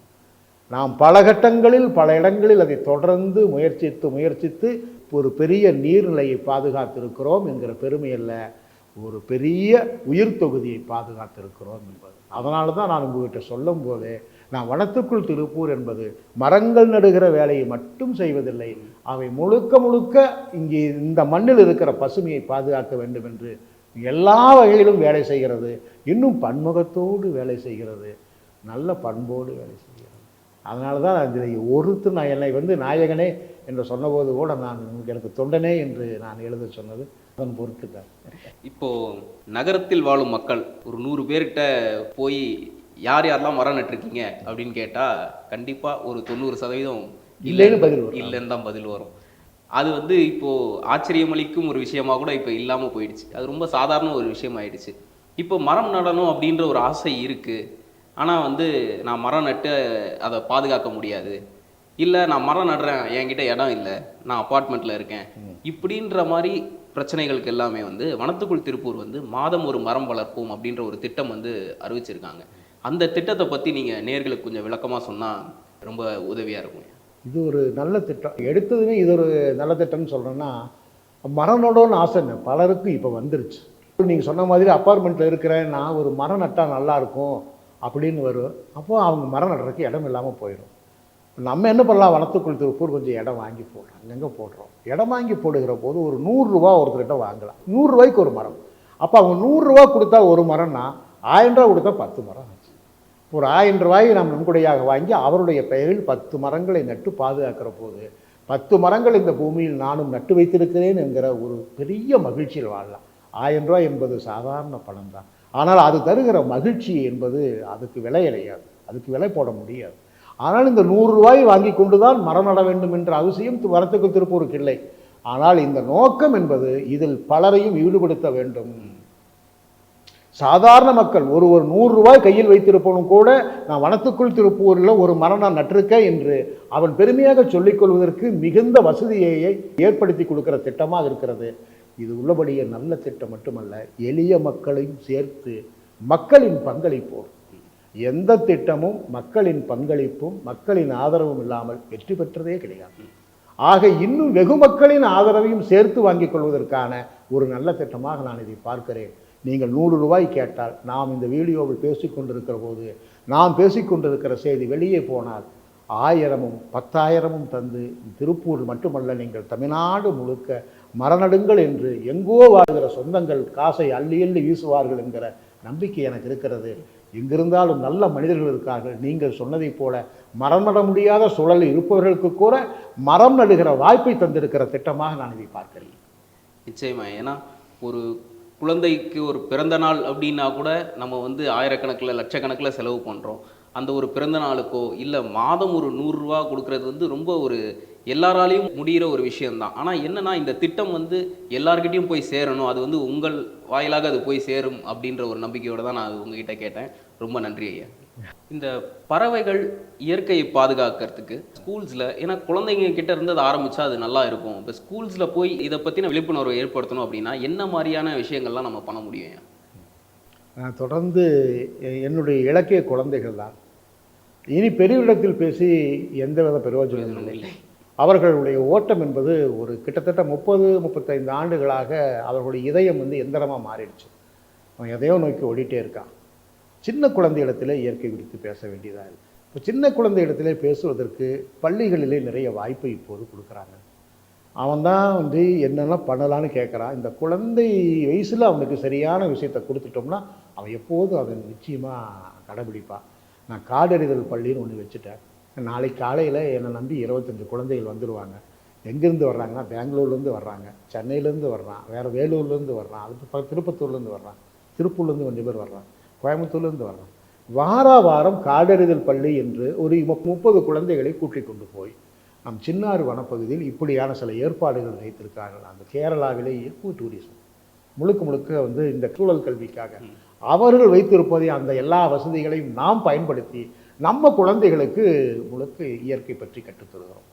நாம் பல கட்டங்களில் பல இடங்களில் அதை தொடர்ந்து முயற்சித்து ஒரு பெரிய நீர்நிலையை பாதுகாத்திருக்கிறோம் என்கிற பெருமை அல்ல, ஒரு பெரிய உயிர் தொகுதியை பாதுகாத்திருக்கிறோம் என்பது. அதனால தான் நான் உங்கள்கிட்ட சொல்லும் போதே, நான் வனத்துக்குள் திருப்பூர் என்பது மரங்கள் நடுகிற வேலையை மட்டும் செய்வதில்லை, அவை முழுக்க முழுக்க இங்கே இந்த மண்ணில் இருக்கிற பசுமையை பாதுகாக்க வேண்டும் என்று எல்லா வகையிலும் வேலை செய்கிறது. இன்னும் பன்முகத்தோடு வேலை செய்கிறது, நல்ல பண்போடு வேலை செய்கிறது. அதனால தான் இதை ஒருத்தர் நான் என்னை நாயகனே என்று சொன்னபோது கூட நான் எனக்கு தொண்டனே என்று நான் எழுத சொன்னது அதன் பொருட்டு தான். இப்போ நகரத்தில் வாழும் மக்கள் ஒரு 100 பேர்கிட்ட போய் யார் யாரெல்லாம் மரம் நட்டிருக்கீங்க அப்படின்னு கேட்டால் கண்டிப்பாக ஒரு 90% இல்லைன்னு பதில் வரும். இல்லைன்னு தான் பதில் வரும். அது இப்போ ஆச்சரியமளிக்கும் ஒரு விஷயமா கூட இப்போ இல்லாமல் போயிடுச்சு. அது ரொம்ப சாதாரண ஒரு விஷயம் ஆயிடுச்சு. இப்போ மரம் நடணும் அப்படின்ற ஒரு ஆசை இருக்குது, ஆனால் நான் மரம் நட்டு அதை பாதுகாக்க முடியாது, இல்லை நான் மரம் நடுறேன் என்கிட்ட இடம் இல்லை, நான் அப்பார்ட்மெண்ட்டில் இருக்கேன், இப்படின்ற மாதிரி பிரச்சனைகளுக்கு எல்லாமே வனத்துக்குள் திருப்பூர் மாதம் ஒரு மரம் வளர்ப்போம் அப்படின்ற ஒரு திட்டம் அறிவிச்சிருக்காங்க. அந்த திட்டத்தை பற்றி நீங்கள் நேயர்களுக்கு கொஞ்சம் விளக்கமாக சொன்னால் ரொம்ப உதவியாக இருக்கும். இது ஒரு நல்ல திட்டம். எடுத்ததுமே இது ஒரு நல்ல திட்டம்னு சொல்கிறேன்னா, மரம் நடணும்னு ஆசை பலருக்கு இப்போ வந்துருச்சு. நீங்கள் சொன்ன மாதிரி அப்பார்ட்மெண்ட்டில் இருக்கிறேன், நான் ஒரு மரம் நட்டால் நல்லாயிருக்கும் அப்படின்னு வரும். அப்போது அவங்க மரம் நடுறதுக்கு இடம் இல்லாமல் போயிடும். நம்ம என்ன பண்ணலாம், வனத்துக்குள் திருப்பூர் கொஞ்சம் இடம் வாங்கி போடுறோம், அங்கங்கே போடுறோம். இடம் வாங்கி போடுகிற போது ஒரு 100 ரூபா ஒருத்தர்கிட்ட வாங்கலாம். 100 ரூபாய்க்கு ஒரு மரம். அப்போ அவங்க 100 ரூபா கொடுத்தா ஒரு மரம்னா 1000 ரூபா கொடுத்தா 10 மரம் ஆச்சு. ஒரு 1000 ரூபாயை நாம் நன்கொடையாக வாங்கி அவருடைய பெயரில் 10 மரங்களை நட்டு பாதுகாக்கிற போது 10 மரங்கள் இந்த பூமியில் நானும் நட்டு வைத்திருக்கிறேன் என்கிற ஒரு பெரிய மகிழ்ச்சியில் வாழலாம். 1000 ரூபாய் என்பது சாதாரண பணம் தான். ஆனால் அது தருகிற மகிழ்ச்சி என்பது அதுக்கு விலை கிடையாது, அதுக்கு விலை போட முடியாது. ஆனால் இந்த 100 ரூபாய் வாங்கி கொண்டு தான் மரம் நட வேண்டும் என்ற அவசியம் வனத்துக்குள் திருப்பூருக்கு இல்லை. ஆனால் இந்த நோக்கம் என்பது இதில் பலரையும் ஈடுபடுத்த வேண்டும். சாதாரண மக்கள் ஒரு 100 ரூபாய் கையில் வைத்திருப்பவனும் கூட நான் வனத்துக்குள் திருப்பூரில் ஒரு மரம் நான் நட்டிருக்கேன் என்று அவன் பெருமையாக சொல்லிக்கொள்வதற்கு மிகுந்த வசதியை ஏற்படுத்தி கொடுக்கிற திட்டமாக இருக்கிறது. இது உள்ளபடியே நல்ல திட்டம் மட்டுமல்ல, எளிய மக்களையும் சேர்த்து மக்களின் பங்களிப்போடு எந்த திட்டமும் மக்களின் பங்களிப்பும் மக்களின் ஆதரவும் இல்லாமல் வெற்றி பெற்றதே கிடையாது. ஆக இன்னும் வெகு மக்களின் ஆதரவையும் சேர்த்து வாங்கிக் கொள்வதற்கான ஒரு நல்ல திட்டமாக நான் இதை பார்க்கிறேன். நீங்கள் 100 ரூபாய் கேட்டால், நாம் இந்த வீடியோவில் பேசிக்கொண்டிருக்கிற போது நாம் பேசிக்கொண்டிருக்கிற செய்தி வெளியே போனால் 1000ம் 10,000ம் தந்து திருப்பூர் மட்டுமல்ல, நீங்கள் தமிழ்நாடு முழுக்க மரநடுங்கள் என்று எங்கோ வாழ்கிற சொந்தங்கள் காசை அள்ளி அள்ளி வீசுவார்கள் என்கிற நம்பிக்கை எனக்கு இருக்கிறது. எங்கிருந்தாலும் நல்ல மனிதர்கள் இருக்கார்கள். நீங்கள் சொன்னதைப் போல மரம் நட முடியாத சூழல் இருப்பவர்களுக்கு கூட மரம் நடுகிற வாய்ப்பை தந்திருக்கிற திட்டமாக நான் இதை பார்க்கிறேன். நிச்சயமா. ஏன்னா ஒரு குழந்தைக்கு ஒரு பிறந்த நாள் அப்படின்னா கூட நம்ம ஆயிரக்கணக்கில் லட்சக்கணக்கில் செலவு பண்ணுறோம். அந்த ஒரு பிறந்த நாளுக்கோ இல்லை மாதம் ஒரு 100 ரூபா கொடுக்கறது ரொம்ப ஒரு எல்லாராலையும் முடிகிற ஒரு விஷயம்தான். ஆனால் என்னன்னா, இந்த திட்டம் எல்லார்கிட்டையும் போய் சேரணும், அது உங்கள் வாயிலாக அது போய் சேரும் அப்படின்ற ஒரு நம்பிக்கையோடு தான் நான் உங்ககிட்ட கேட்டேன். ரொம்ப நன்றி ஐயா. இந்த பறவைகள் இயற்கையை பாதுகாக்கிறதுக்கு ஸ்கூல்ஸில், ஏன்னா குழந்தைங்க கிட்ட இருந்து அதை ஆரம்பித்தா அது நல்லா இருக்கும். இப்போ ஸ்கூல்ஸில் போய் இதை பற்றின விழிப்புணர்வை ஏற்படுத்தணும் அப்படின்னா என்ன மாதிரியான விஷயங்கள்லாம் நம்ம பண்ண முடியும்? நான் தொடர்ந்து என்னுடைய இலக்கிய குழந்தைகள் தான். இனி பெரியவிடத்தில் பேசி எந்தவித பிரயோஜனமும் இல்லை. அவர்களுடைய ஓட்டம் என்பது ஒரு கிட்டத்தட்ட 30-35 ஆண்டுகளாக அவர்களுடைய இதயம் எந்திரமாக மாறிடுச்சு. அவன் எதையோ நோக்கி ஓடிட்டே இருக்கான். சின்ன குழந்தை இடத்துல இயற்கை குறித்து பேச வேண்டியதாக இருக்குது. இப்போ சின்ன குழந்தை இடத்துல பேசுவதற்கு பள்ளிகளிலே நிறைய வாய்ப்பை இப்போது கொடுக்குறாங்க. அவன் தான் என்னெல்லாம் பண்ணலான்னு கேட்குறான். இந்த குழந்தை வயசில் அவனுக்கு சரியான விஷயத்தை கொடுத்துட்டோம்னா அவன் எப்போதும் அதை நிச்சயமாக கடைபிடிப்பான். நான் காடறிதல் பள்ளின்னு ஒன்று வச்சுட்டேன். நாளைக்கு காலையில் என்னை நம்பி 25 குழந்தைகள் வந்துடுவாங்க. எங்கேருந்து வர்றாங்கன்னா, பெங்களூர்லேருந்து வர்றாங்க, சென்னையிலேருந்து வர்றான், வேறு வேலூர்லேருந்து வர்றான், அது திருப்பத்தூர்லேருந்து வர்றான், திருப்பூர்லேருந்து கொஞ்சம் பேர் வர்றான், கோயம்புத்தூர்லேருந்து வர்றான். வாரம் காடறிதல் பள்ளி என்று ஒரு 30 குழந்தைகளை கூட்டிக் கொண்டு போய் நம் சின்னாறு வனப்பகுதியில் இப்படியான சில ஏற்பாடுகள் வைத்திருக்கார்கள். அந்த கேரளாவிலே ஈகோ டூரிசம், முழுக்க முழுக்க வந்து இந்த சூழல் கல்விக்காக அவர்கள் வைத்திருப்பதை அந்த எல்லா வசதிகளையும் நாம் பயன்படுத்தி நம்ம குழந்தைகளுக்கு முழுக்க இயற்கை பற்றி கற்றுத்தருகிறோம்.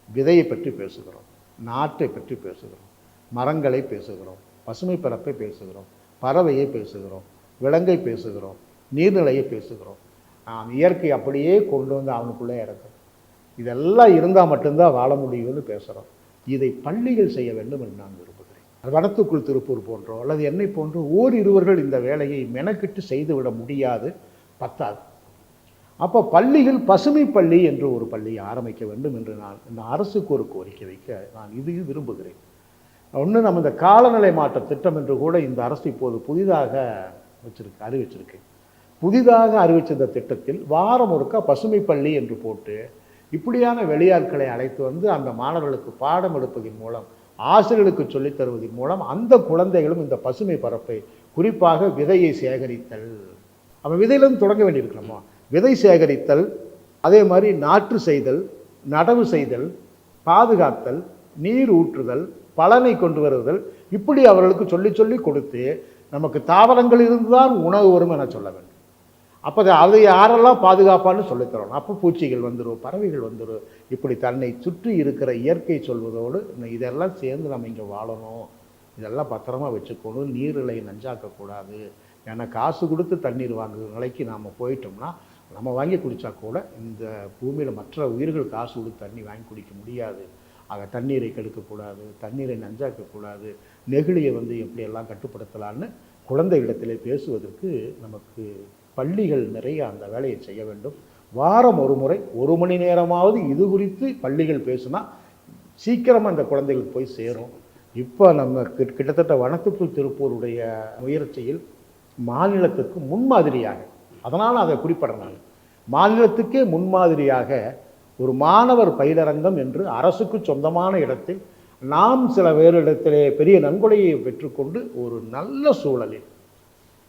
விதையை பற்றி பேசுகிறோம், நாட்டை பற்றி பேசுகிறோம், மரங்களை பேசுகிறோம், பசுமை பரப்பை பேசுகிறோம், பறவையை பேசுகிறோம், விலங்கை பேசுகிறோம், நீர்நிலையை பேசுகிறோம். நாம் இயற்கை அப்படியே கொண்டு வந்து அவனுக்குள்ளே இறக்கும். இதெல்லாம் இருந்தால் மட்டும்தான் வாழ முடியும்னு பேசுகிறோம். இதை பள்ளிகள் செய்ய வேண்டும் என்று நான் விரும்புகிறேன். வனத்துக்குள் திருப்பூர் போன்றோ அல்லது என்னை போன்றோ ஓரிருவர்கள் இந்த வேலையை மெனக்கிட்டு செய்துவிட முடியாது, பத்தாது. அப்போ பள்ளிகள் பசுமை பள்ளி என்று ஒரு பள்ளியை ஆரம்பிக்க வேண்டும் என்று நான் இந்த அரசுக்கு ஒரு கோரிக்கை வைக்க நான் இது விரும்புகிறேன். ஒன்று, நம்ம இந்த காலநிலை மாற்ற திட்டம் என்று கூட இந்த அரசு இப்போது புதிதாக அறிவிச்சிருக்கு. புதிதாக அறிவிச்சிருந்த திட்டத்தில் வாரம் ஒருக்கா பசுமை பள்ளி என்று போட்டு இப்படியான வெளியாட்களை அழைத்து வந்து அந்த மாணவர்களுக்கு பாடம் எடுப்பதன் மூலம், ஆசிரியர்களுக்கு சொல்லித் தருவதன் மூலம் அந்த குழந்தைகளும் இந்த பசுமை பரப்பை, குறிப்பாக விதையை சேகரித்தல், அவன் விதையிலிருந்து தொடங்க வேண்டியிருக்கணுமா, விதை சேகரித்தல், அதே மாதிரி நாற்று செய்தல், நடவு செய்தல், பாதுகாத்தல், நீர் ஊற்றுதல், பலனை கொண்டு வருதல், இப்படி அவர்களுக்கு சொல்லி சொல்லி கொடுத்து நமக்கு தாவரங்கள் இருந்துதான் உணவு வரும் என சொல்ல வேண்டும். அப்போ அதை யாரெல்லாம் பாதுகாப்பான்னு சொல்லித்தரணும். அப்போ பூச்சிகள் வந்துடும், பறவைகள் வந்துடும். இப்படி தன்னை சுற்றி இருக்கிற இயற்கை சொல்வதோடு இதெல்லாம் சேர்ந்து நம்ம இங்கே வாழணும், இதெல்லாம் பத்திரமா வச்சுக்கணும், நீரிலை நஞ்சாக்கக்கூடாது. ஏன்னா காசு கொடுத்து தண்ணீர் வாங்குற நிலைக்கு நாம் போயிட்டோம்னா, நம்ம வாங்கி குடித்தா கூட இந்த பூமியில் மற்ற உயிர்கள் காசு கொடுத்து தண்ணி வாங்கி குடிக்க முடியாது. ஆக தண்ணீரை கெடுக்கக்கூடாது, தண்ணீரை நஞ்சாக்கக்கூடாது, நெகிழியை வந்து எப்படியெல்லாம் கட்டுப்படுத்தலான்னு குழந்தைகளிடத்திலே பேசுவதற்கு நமக்கு பள்ளிகள் நிறைய அந்த வேலையை செய்ய வேண்டும். வாரம் ஒரு முறை 1 மணி நேரமாவது இது குறித்து பள்ளிகள் பேசுனா சீக்கிரமாக அந்த குழந்தைகளுக்கு போய் சேரும். இப்போ நம்ம கிட்டத்தட்ட வனத்துக்குள் திருப்பூருடைய முயற்சியில் மாநிலத்துக்கு முன்மாதிரியாக, அதனால் அதை குறிப்பிடறாங்க, மாநிலத்துக்கே முன்மாதிரியாக ஒரு மாணவர் பயிலரங்கம் என்று அரசுக்கு சொந்தமான இடத்தில் நாம் சில வேறு இடத்திலே பெரிய நன்கொடையை பெற்றுக்கொண்டு ஒரு நல்ல சூழலில்,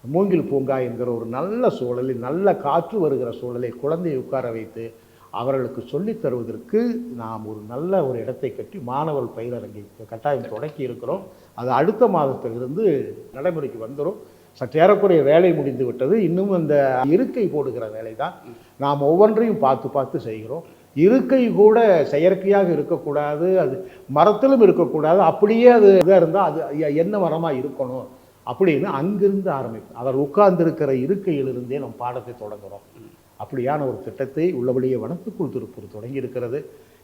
மூங்கில் பூங்கா என்கிற ஒரு நல்ல சூழலில், நல்ல காற்று வருகிற சூழலில் குழந்தையை உட்கார வைத்து அவர்களுக்கு சொல்லித் தருவதற்கு நாம் ஒரு நல்ல ஒரு இடத்தை கட்டி மாணவர் பயிலரங்கை கட்டாயம் தொடக்கி இருக்கிறோம். அது அடுத்த மாதத்திலிருந்து நடைமுறைக்கு வந்துடும். சற்றேறக்குறைய வேலை முடிந்து விட்டது. இன்னும் அந்த இருக்கை போடுகிற வேலை தான். நாம் ஒவ்வொன்றையும் பார்த்து பார்த்து செய்கிறோம். இருக்கை கூட செயற்கையாக இருக்கக்கூடாது, அது மரத்திலும் இருக்கக்கூடாது, அப்படியே அது இதாக இருந்தால் அது என்ன மரமாக இருக்கணும் அப்படின்னு அங்கிருந்து ஆரம்பிக்கும். அவர் உட்கார்ந்திருக்கிற இருக்கையிலிருந்தே நம் பாடத்தை தொடங்குகிறோம். அப்படியான ஒரு திட்டத்தை உள்ளபடியே வனத்துக்குள் திருப்பூர் தொடங்கி இருக்கிறது.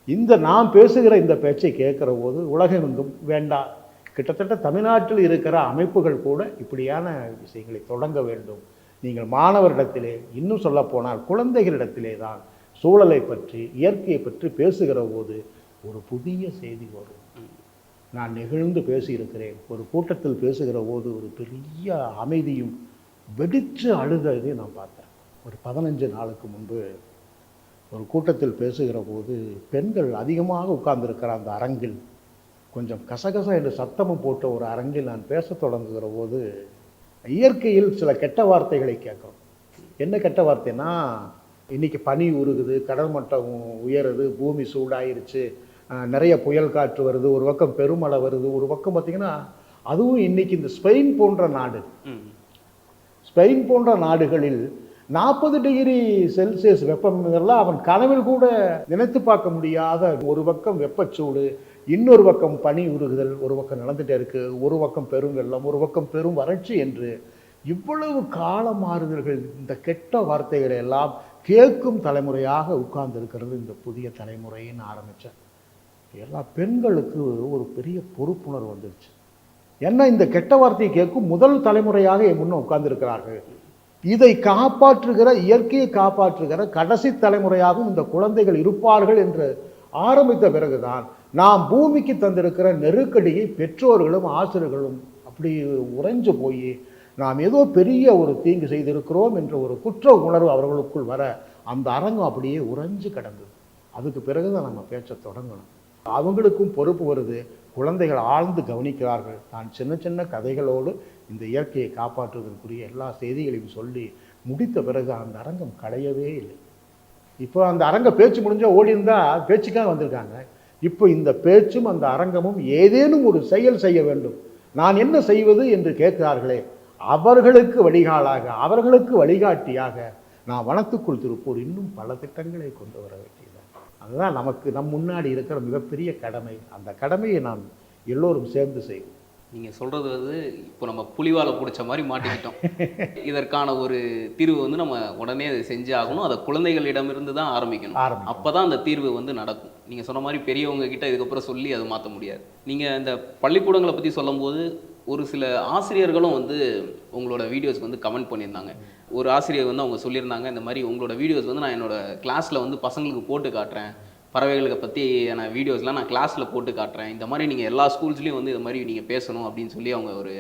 இந்த நாம் பேசுகிற இந்த பேச்சை கேட்குற போது உலகமெங்கும் வேண்டாம், கிட்டத்தட்ட தமிழ்நாட்டில் இருக்கிற அமைப்புகள் கூட இப்படியான விஷயங்களை தொடங்க வேண்டும். நீங்கள் மாணவரிடத்திலே, இன்னும் சொல்லப்போனால் குழந்தைகளிடத்திலே தான் சூழலை பற்றி, இயற்கையை பற்றி பேசுகிற போது ஒரு புதிய செய்தி வரும். நான் நெகிழ்ந்து பேசியிருக்கிறேன். ஒரு கூட்டத்தில் பேசுகிற போது ஒரு பெரிய அமைதியும் வெடித்து அழுததை நான் பார்த்தேன். ஒரு 15 நாளுக்கு முன்பு ஒரு கூட்டத்தில் பேசுகிற போது பெண்கள் அதிகமாக உட்கார்ந்திருக்கிற அந்த அரங்கில், கொஞ்சம் கசகச என்று சத்தமும் போட்ட ஒரு அரங்கில் நான் பேச தொடங்குகிற போது இயற்கையில் சில கெட்ட வார்த்தைகளை கேட்குறோம். என்ன கெட்ட வார்த்தைன்னா, இன்றைக்கி பனி உருகுது, கடல் மட்டம் உயருது, பூமி சூடாயிருச்சு, நிறைய புயல் காற்று வருது, ஒரு பக்கம் பெருமழை வருது, ஒரு பக்கம் பார்த்திங்கன்னா அதுவும் இன்றைக்கி இந்த ஸ்பெயின் போன்ற நாடு, ஸ்பெயின் போன்ற நாடுகளில் 40 டிகிரி செல்சியஸ் வெப்பமெல்லாம் அவன் கனவில் கூட நினைத்து பார்க்க முடியாத ஒரு பக்கம் வெப்பச்சூடு, இன்னொரு பக்கம் பனி உருகுதல், ஒரு பக்கம் நடந்துகிட்டே இருக்குது, ஒரு பக்கம் பெரும் வெள்ளம், ஒரு பக்கம் பெரும் வறட்சி என்று இவ்வளவு கால மாறுதல்கள், இந்த கெட்ட வார்த்தைகளை எல்லாம் கேட்கும் தலைமுறையாக உட்கார்ந்து இருக்கிறது இந்த புதிய தலைமுறைன்னு ஆரம்பித்தேன். எல்லா பெண்களுக்கு ஒரு பெரிய பொறுப்புணர்வு வந்துடுச்சு. ஏன்னா இந்த கெட்ட வார்த்தையை கேட்கும் முதல் தலைமுறையாக என் முன்னே உட்கார்ந்துருக்கிறார்கள். இதை காப்பாற்றுகிற, இயற்கையை காப்பாற்றுகிற கடைசி தலைமுறையாகவும் இந்த குழந்தைகள் இருப்பார்கள் என்று ஆரம்பித்த பிறகுதான் நாம் பூமிக்கு தந்திருக்கிற நெருக்கடியை பெற்றோர்களும் ஆசிரியர்களும் அப்படி உறைஞ்சு போய் நாம் ஏதோ பெரிய ஒரு தீங்கு செய்திருக்கிறோம் என்ற ஒரு குற்ற உணர்வு அவர்களுக்குள் வர அந்த அரங்கம் அப்படியே உறைஞ்சு கிடந்தது. அதுக்கு பிறகுதான் நம்ம பேச்ச தொடங்கணும். அவங்களுக்கும் பொறுப்பு வருது. குழந்தைகள் ஆழ்ந்து கவனிக்கிறார்கள். நான் சின்ன சின்ன கதைகளோடு இந்த இயற்கையை காப்பாற்றுவதற்குரிய எல்லா செய்திகளையும் சொல்லி முடித்த பிறகு அந்த அரங்கம் களையவே இல்லை. இப்போ அந்த அரங்க பேச்சு முடிஞ்சால் ஓடி இருந்தால் பேச்சுக்காக வந்திருக்காங்க. இப்போ இந்த பேச்சும் அந்த அரங்கமும் ஏதேனும் ஒரு செயல் செய்ய வேண்டும். நான் என்ன செய்வது என்று கேட்கிறார்களே, அவர்களுக்கு வழிகாலாக, அவர்களுக்கு வழிகாட்டியாக நான் வனத்துக்குள் திருப்பூர் இன்னும் பல திட்டங்களை கொண்டு வர வேண்டியது. அதுதான் நமக்கு நம் முன்னாடி இருக்கிற மிகப்பெரிய கடமை. அந்த கடமையை நாம் எல்லோரும் சேர்ந்து செய்வோம். நீங்கள் சொல்கிறது வந்து இப்போ நம்ம புலிவாலை பிடிச்ச மாதிரி மாட்டிக்கிட்டோம். இதற்கான ஒரு தீர்வு வந்து நம்ம உடனே அதை செஞ்சு ஆகணும். அதை குழந்தைகளிடமிருந்து தான் ஆரம்பிக்கணும். அப்போ தான் அந்த தீர்வு வந்து நடக்கும். நீங்கள் சொன்ன மாதிரி பெரியவங்க கிட்ட இதுக்கப்புறம் சொல்லி அதை மாற்ற முடியாது. நீங்கள் இந்த பள்ளிக்கூடங்களை பற்றி சொல்லும்போது ஒரு சில ஆசிரியர்களும் வந்து உங்களோட வீடியோஸ்க்கு வந்து கமெண்ட் பண்ணியிருந்தாங்க. ஒரு ஆசிரியர் வந்து அவங்க சொல்லியிருந்தாங்க, இந்த மாதிரி உங்களோட வீடியோஸ் வந்து நான் என்னோடய கிளாஸில் வந்து பசங்களுக்கு போட்டு காட்டுறேன், பறவைகளை பற்றியான வீடியோஸ்லாம் நான் கிளாஸில் போட்டு காட்டுறேன், இந்த மாதிரி நீங்கள் எல்லா ஸ்கூல்ஸ்லேயும் வந்து இது மாதிரி நீங்கள் பேசணும் அப்படின்னு சொல்லி அவங்க ஒரு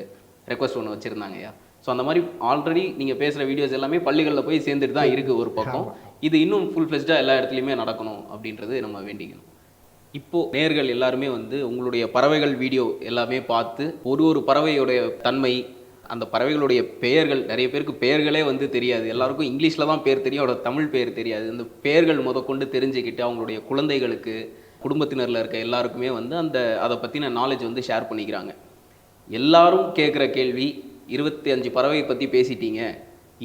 ரெக்வஸ்ட் ஒன்று வச்சுருந்தாங்கய்யா. ஸோ அந்த மாதிரி ஆல்ரெடி நீங்கள் பேசுகிற வீடியோஸ் எல்லாமே பள்ளிகளில் போய் சேர்ந்துட்டு தான் இருக்குது ஒரு பக்கம். இது இன்னும் ஃபுல் ஃப்ளெஜ்டாக எல்லா இடத்துலையுமே நடக்கணும் அப்படின்றது நம்ம வேண்டிக்கணும். இப்போது நேயர்கள் எல்லாருமே வந்து உங்களுடைய பறவைகள் வீடியோ எல்லாமே பார்த்து ஒரு பறவையுடைய தன்மை, அந்த பறவைகளுடைய பெயர்கள், நிறைய பேருக்கு பெயர்களே வந்து தெரியாது, எல்லாருக்கும் இங்கிலீஷில் தான் பேர் தெரியும், அவரோட தமிழ் பேர் தெரியாது. அந்த பெயர்கள் முதற்கொண்டு தெரிஞ்சுக்கிட்டு அவங்களுடைய குழந்தைகளுக்கு, குடும்பத்தினரில் இருக்க எல்லாருக்குமே வந்து அதை பற்றின நாலேஜ் வந்து ஷேர் பண்ணிக்கிறாங்க. எல்லாரும் கேட்குற கேள்வி, 25 பறவை பற்றி பேசிட்டீங்க,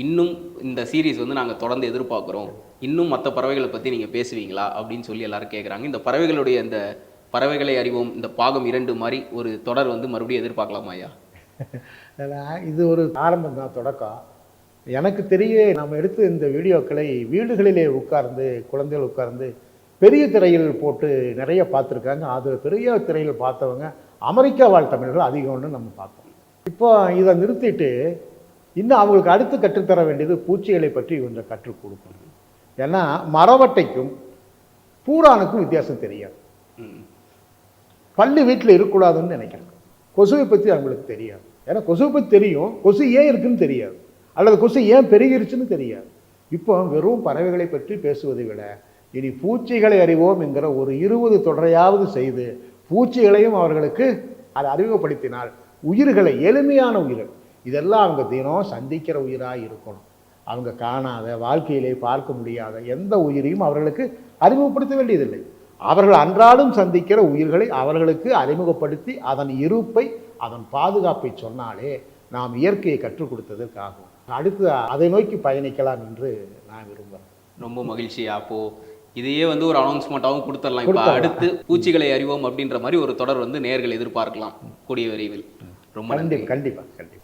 இன்னும் இந்த சீரீஸ் வந்து நாங்கள் தொடர்ந்து எதிர்பார்க்குறோம், இன்னும் மற்ற பறவைகளை பற்றி நீங்கள் பேசுவீங்களா அப்படின்னு சொல்லி எல்லாரும் கேட்குறாங்க. இந்த பறவைகளுடைய இந்த பறவைகளை அறிவோம் இந்த பாகம் 2 மாதிரி ஒரு தொடர் வந்து மறுபடியும் எதிர்பார்க்கலாமா ஐயா? இது ஒரு ஆரம்பம் தான், தொடக்கம். எனக்கு தெரிய நம்ம எடுத்து இந்த வீடியோக்களை வீடுகளிலே உட்கார்ந்து குழந்தைகள் உட்கார்ந்து பெரிய திரையில் போட்டு நிறைய பார்த்துருக்காங்க. அது பெரிய திரையில் பார்த்தவங்க அமெரிக்கா வாழ் தமிழர்கள் அதிகம்னு நம்ம பார்த்தோம். இப்போ இதை நிறுத்திட்டு இன்னும் அவங்களுக்கு அடுத்து கற்றுத்தர வேண்டியது பூச்சிகளை பற்றி கொஞ்சம் கற்றுக் கொடுக்கணும். ஏன்னா மரவட்டைக்கும் பூரானுக்கும் வித்தியாசம் தெரியாது. பள்ளி வீட்டில் இருக்கக்கூடாதுன்னு நினைக்கிறேன். கொசுவை பற்றி அவங்களுக்கு தெரியாது. ஏன்னா கொசுவை பற்றி தெரியும், கொசு ஏன் இருக்குன்னு தெரியாது, அல்லது கொசு ஏன் பெருகிருச்சுன்னு தெரியாது. இப்போ வெறும் பறவைகளை பற்றி பேசுவதை விட இனி பூச்சிகளை அறிவோம் என்கிற ஒரு 20 தொடரையாவது செய்து பூச்சிகளையும் அவர்களுக்கு அதை அறிமுகப்படுத்தினால், உயிர்களை, எளிமையான உயிர்கள், இதெல்லாம் அவங்க தினம் சந்திக்கிற உயிராக இருக்கணும். அவங்க காணாத, வாழ்க்கையிலே பார்க்க முடியாத எந்த உயிரையும் அவர்களுக்கு அறிமுகப்படுத்த வேண்டியதில்லை. அவர்கள் அன்றாடம் சந்திக்கிற உயிர்களை அவர்களுக்கு அறிமுகப்படுத்தி அதன் இருப்பை, அதன் பாதுகாப்பை சொன்னாலே நாம் இயற்கையை கற்றுக் கொடுத்ததற்காகும். அடுத்து அதை நோக்கி பயணிக்கலாம் என்று நான் விரும்புகிறேன். ரொம்ப மகிழ்ச்சி. அப்போது இதையே வந்து ஒரு அனௌன்ஸ்மெண்ட்டாகவும் கொடுத்துடலாம். இப்போ அடுத்து பூச்சிகளை அறிவோம் அப்படின்ற மாதிரி ஒரு தொடர் வந்து நேயர்கள் எதிர்பார்க்கலாம் கூடிய விரைவில். ரொம்ப நன்றி. கண்டிப்பாக.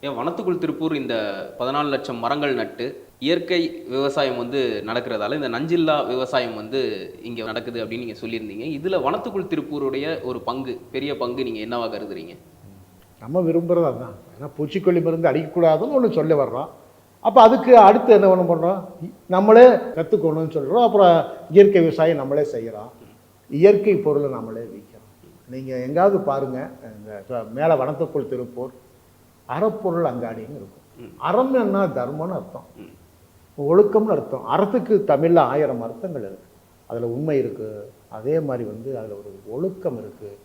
ஏன் வனத்துக்குள் திருப்பூர் இந்த 14 லட்சம் மரங்கள் நட்டு இயற்கை விவசாயம் வந்து நடக்கிறதால இந்த நஞ்சில்லா விவசாயம் வந்து இங்கே நடக்குது அப்படின்னு நீங்கள் சொல்லியிருந்தீங்க. இதில் வனத்துக்குள் திருப்பூருடைய ஒரு பங்கு, பெரிய பங்கு நீங்கள் என்னவாக கருதுறீங்க? நம்ம விரும்புகிறது அதுதான். ஏன்னா பூச்சிக்கொல்லி மருந்து அடிக்கக்கூடாதுன்னு ஒன்று சொல்ல வர்றோம். அப்போ அதுக்கு அடுத்து என்ன ஒன்று பண்ணுறோம், நம்மளே கற்றுக்கணும்னு சொல்கிறோம். அப்புறம் இயற்கை விவசாயம் நம்மளே செய்கிறோம், இயற்கை பொருளை நம்மளே விற்கிறோம். நீங்கள் எங்காவது பாருங்கள், இந்த மேலே வனத்துக்குள் திருப்பூர் அறப்பொருள் அங்காடின்னு இருக்கும். அறம் என்ன, தர்மம்னு அர்த்தம், ஒழுக்கம்னு அர்த்தம். அறத்துக்கு தமிழில் 1000 அர்த்தங்கள் இருக்குது. அதில் உண்மை இருக்குது, அதே மாதிரி வந்து அதில் ஒரு ஒழுக்கம் இருக்குது.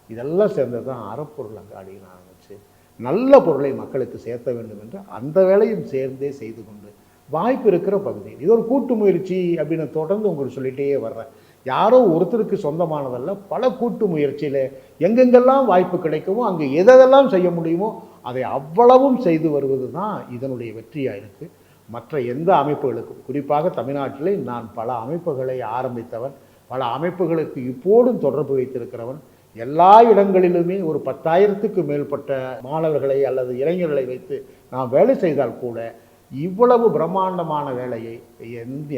இதெல்லாம் சேர்ந்தது தான் அறப்பொருள் அங்காடின்னு ஆரம்பிச்சு நல்ல பொருளை மக்களுக்கு சேர்த்த வேண்டும் என்று அந்த வேலையும் சேர்ந்தே செய்து கொண்டு வாய்ப்பு இருக்கிற பகுதி. இது ஒரு கூட்டு முயற்சி அப்படின்னு தொடர்ந்து உங்களுக்கு சொல்லிகிட்டே வர்றேன். யாரோ ஒருத்தருக்கு சொந்தமானதல்ல, பல கூட்டு முயற்சியில் எங்கெங்கெல்லாம் வாய்ப்பு கிடைக்குமோ அங்கே எதெல்லாம் செய்ய முடியுமோ அதை அவ்வளவும் செய்து வருவது தான் இதனுடைய வெற்றியாக இருக்குது. மற்ற எந்த அமைப்புகளுக்கும், குறிப்பாக தமிழ்நாட்டில் நான் பல அமைப்புகளை ஆரம்பித்தவன், பல அமைப்புகளுக்கு இப்போதும் தொடர்பு வைத்திருக்கிறவன். எல்லா இடங்களிலுமே ஒரு 10,000க்கு மேற்பட்ட மாணவர்களை அல்லது இளைஞர்களை வைத்து நாம் வேலை செய்தால் கூட இவ்வளவு பிரம்மாண்டமான வேலையை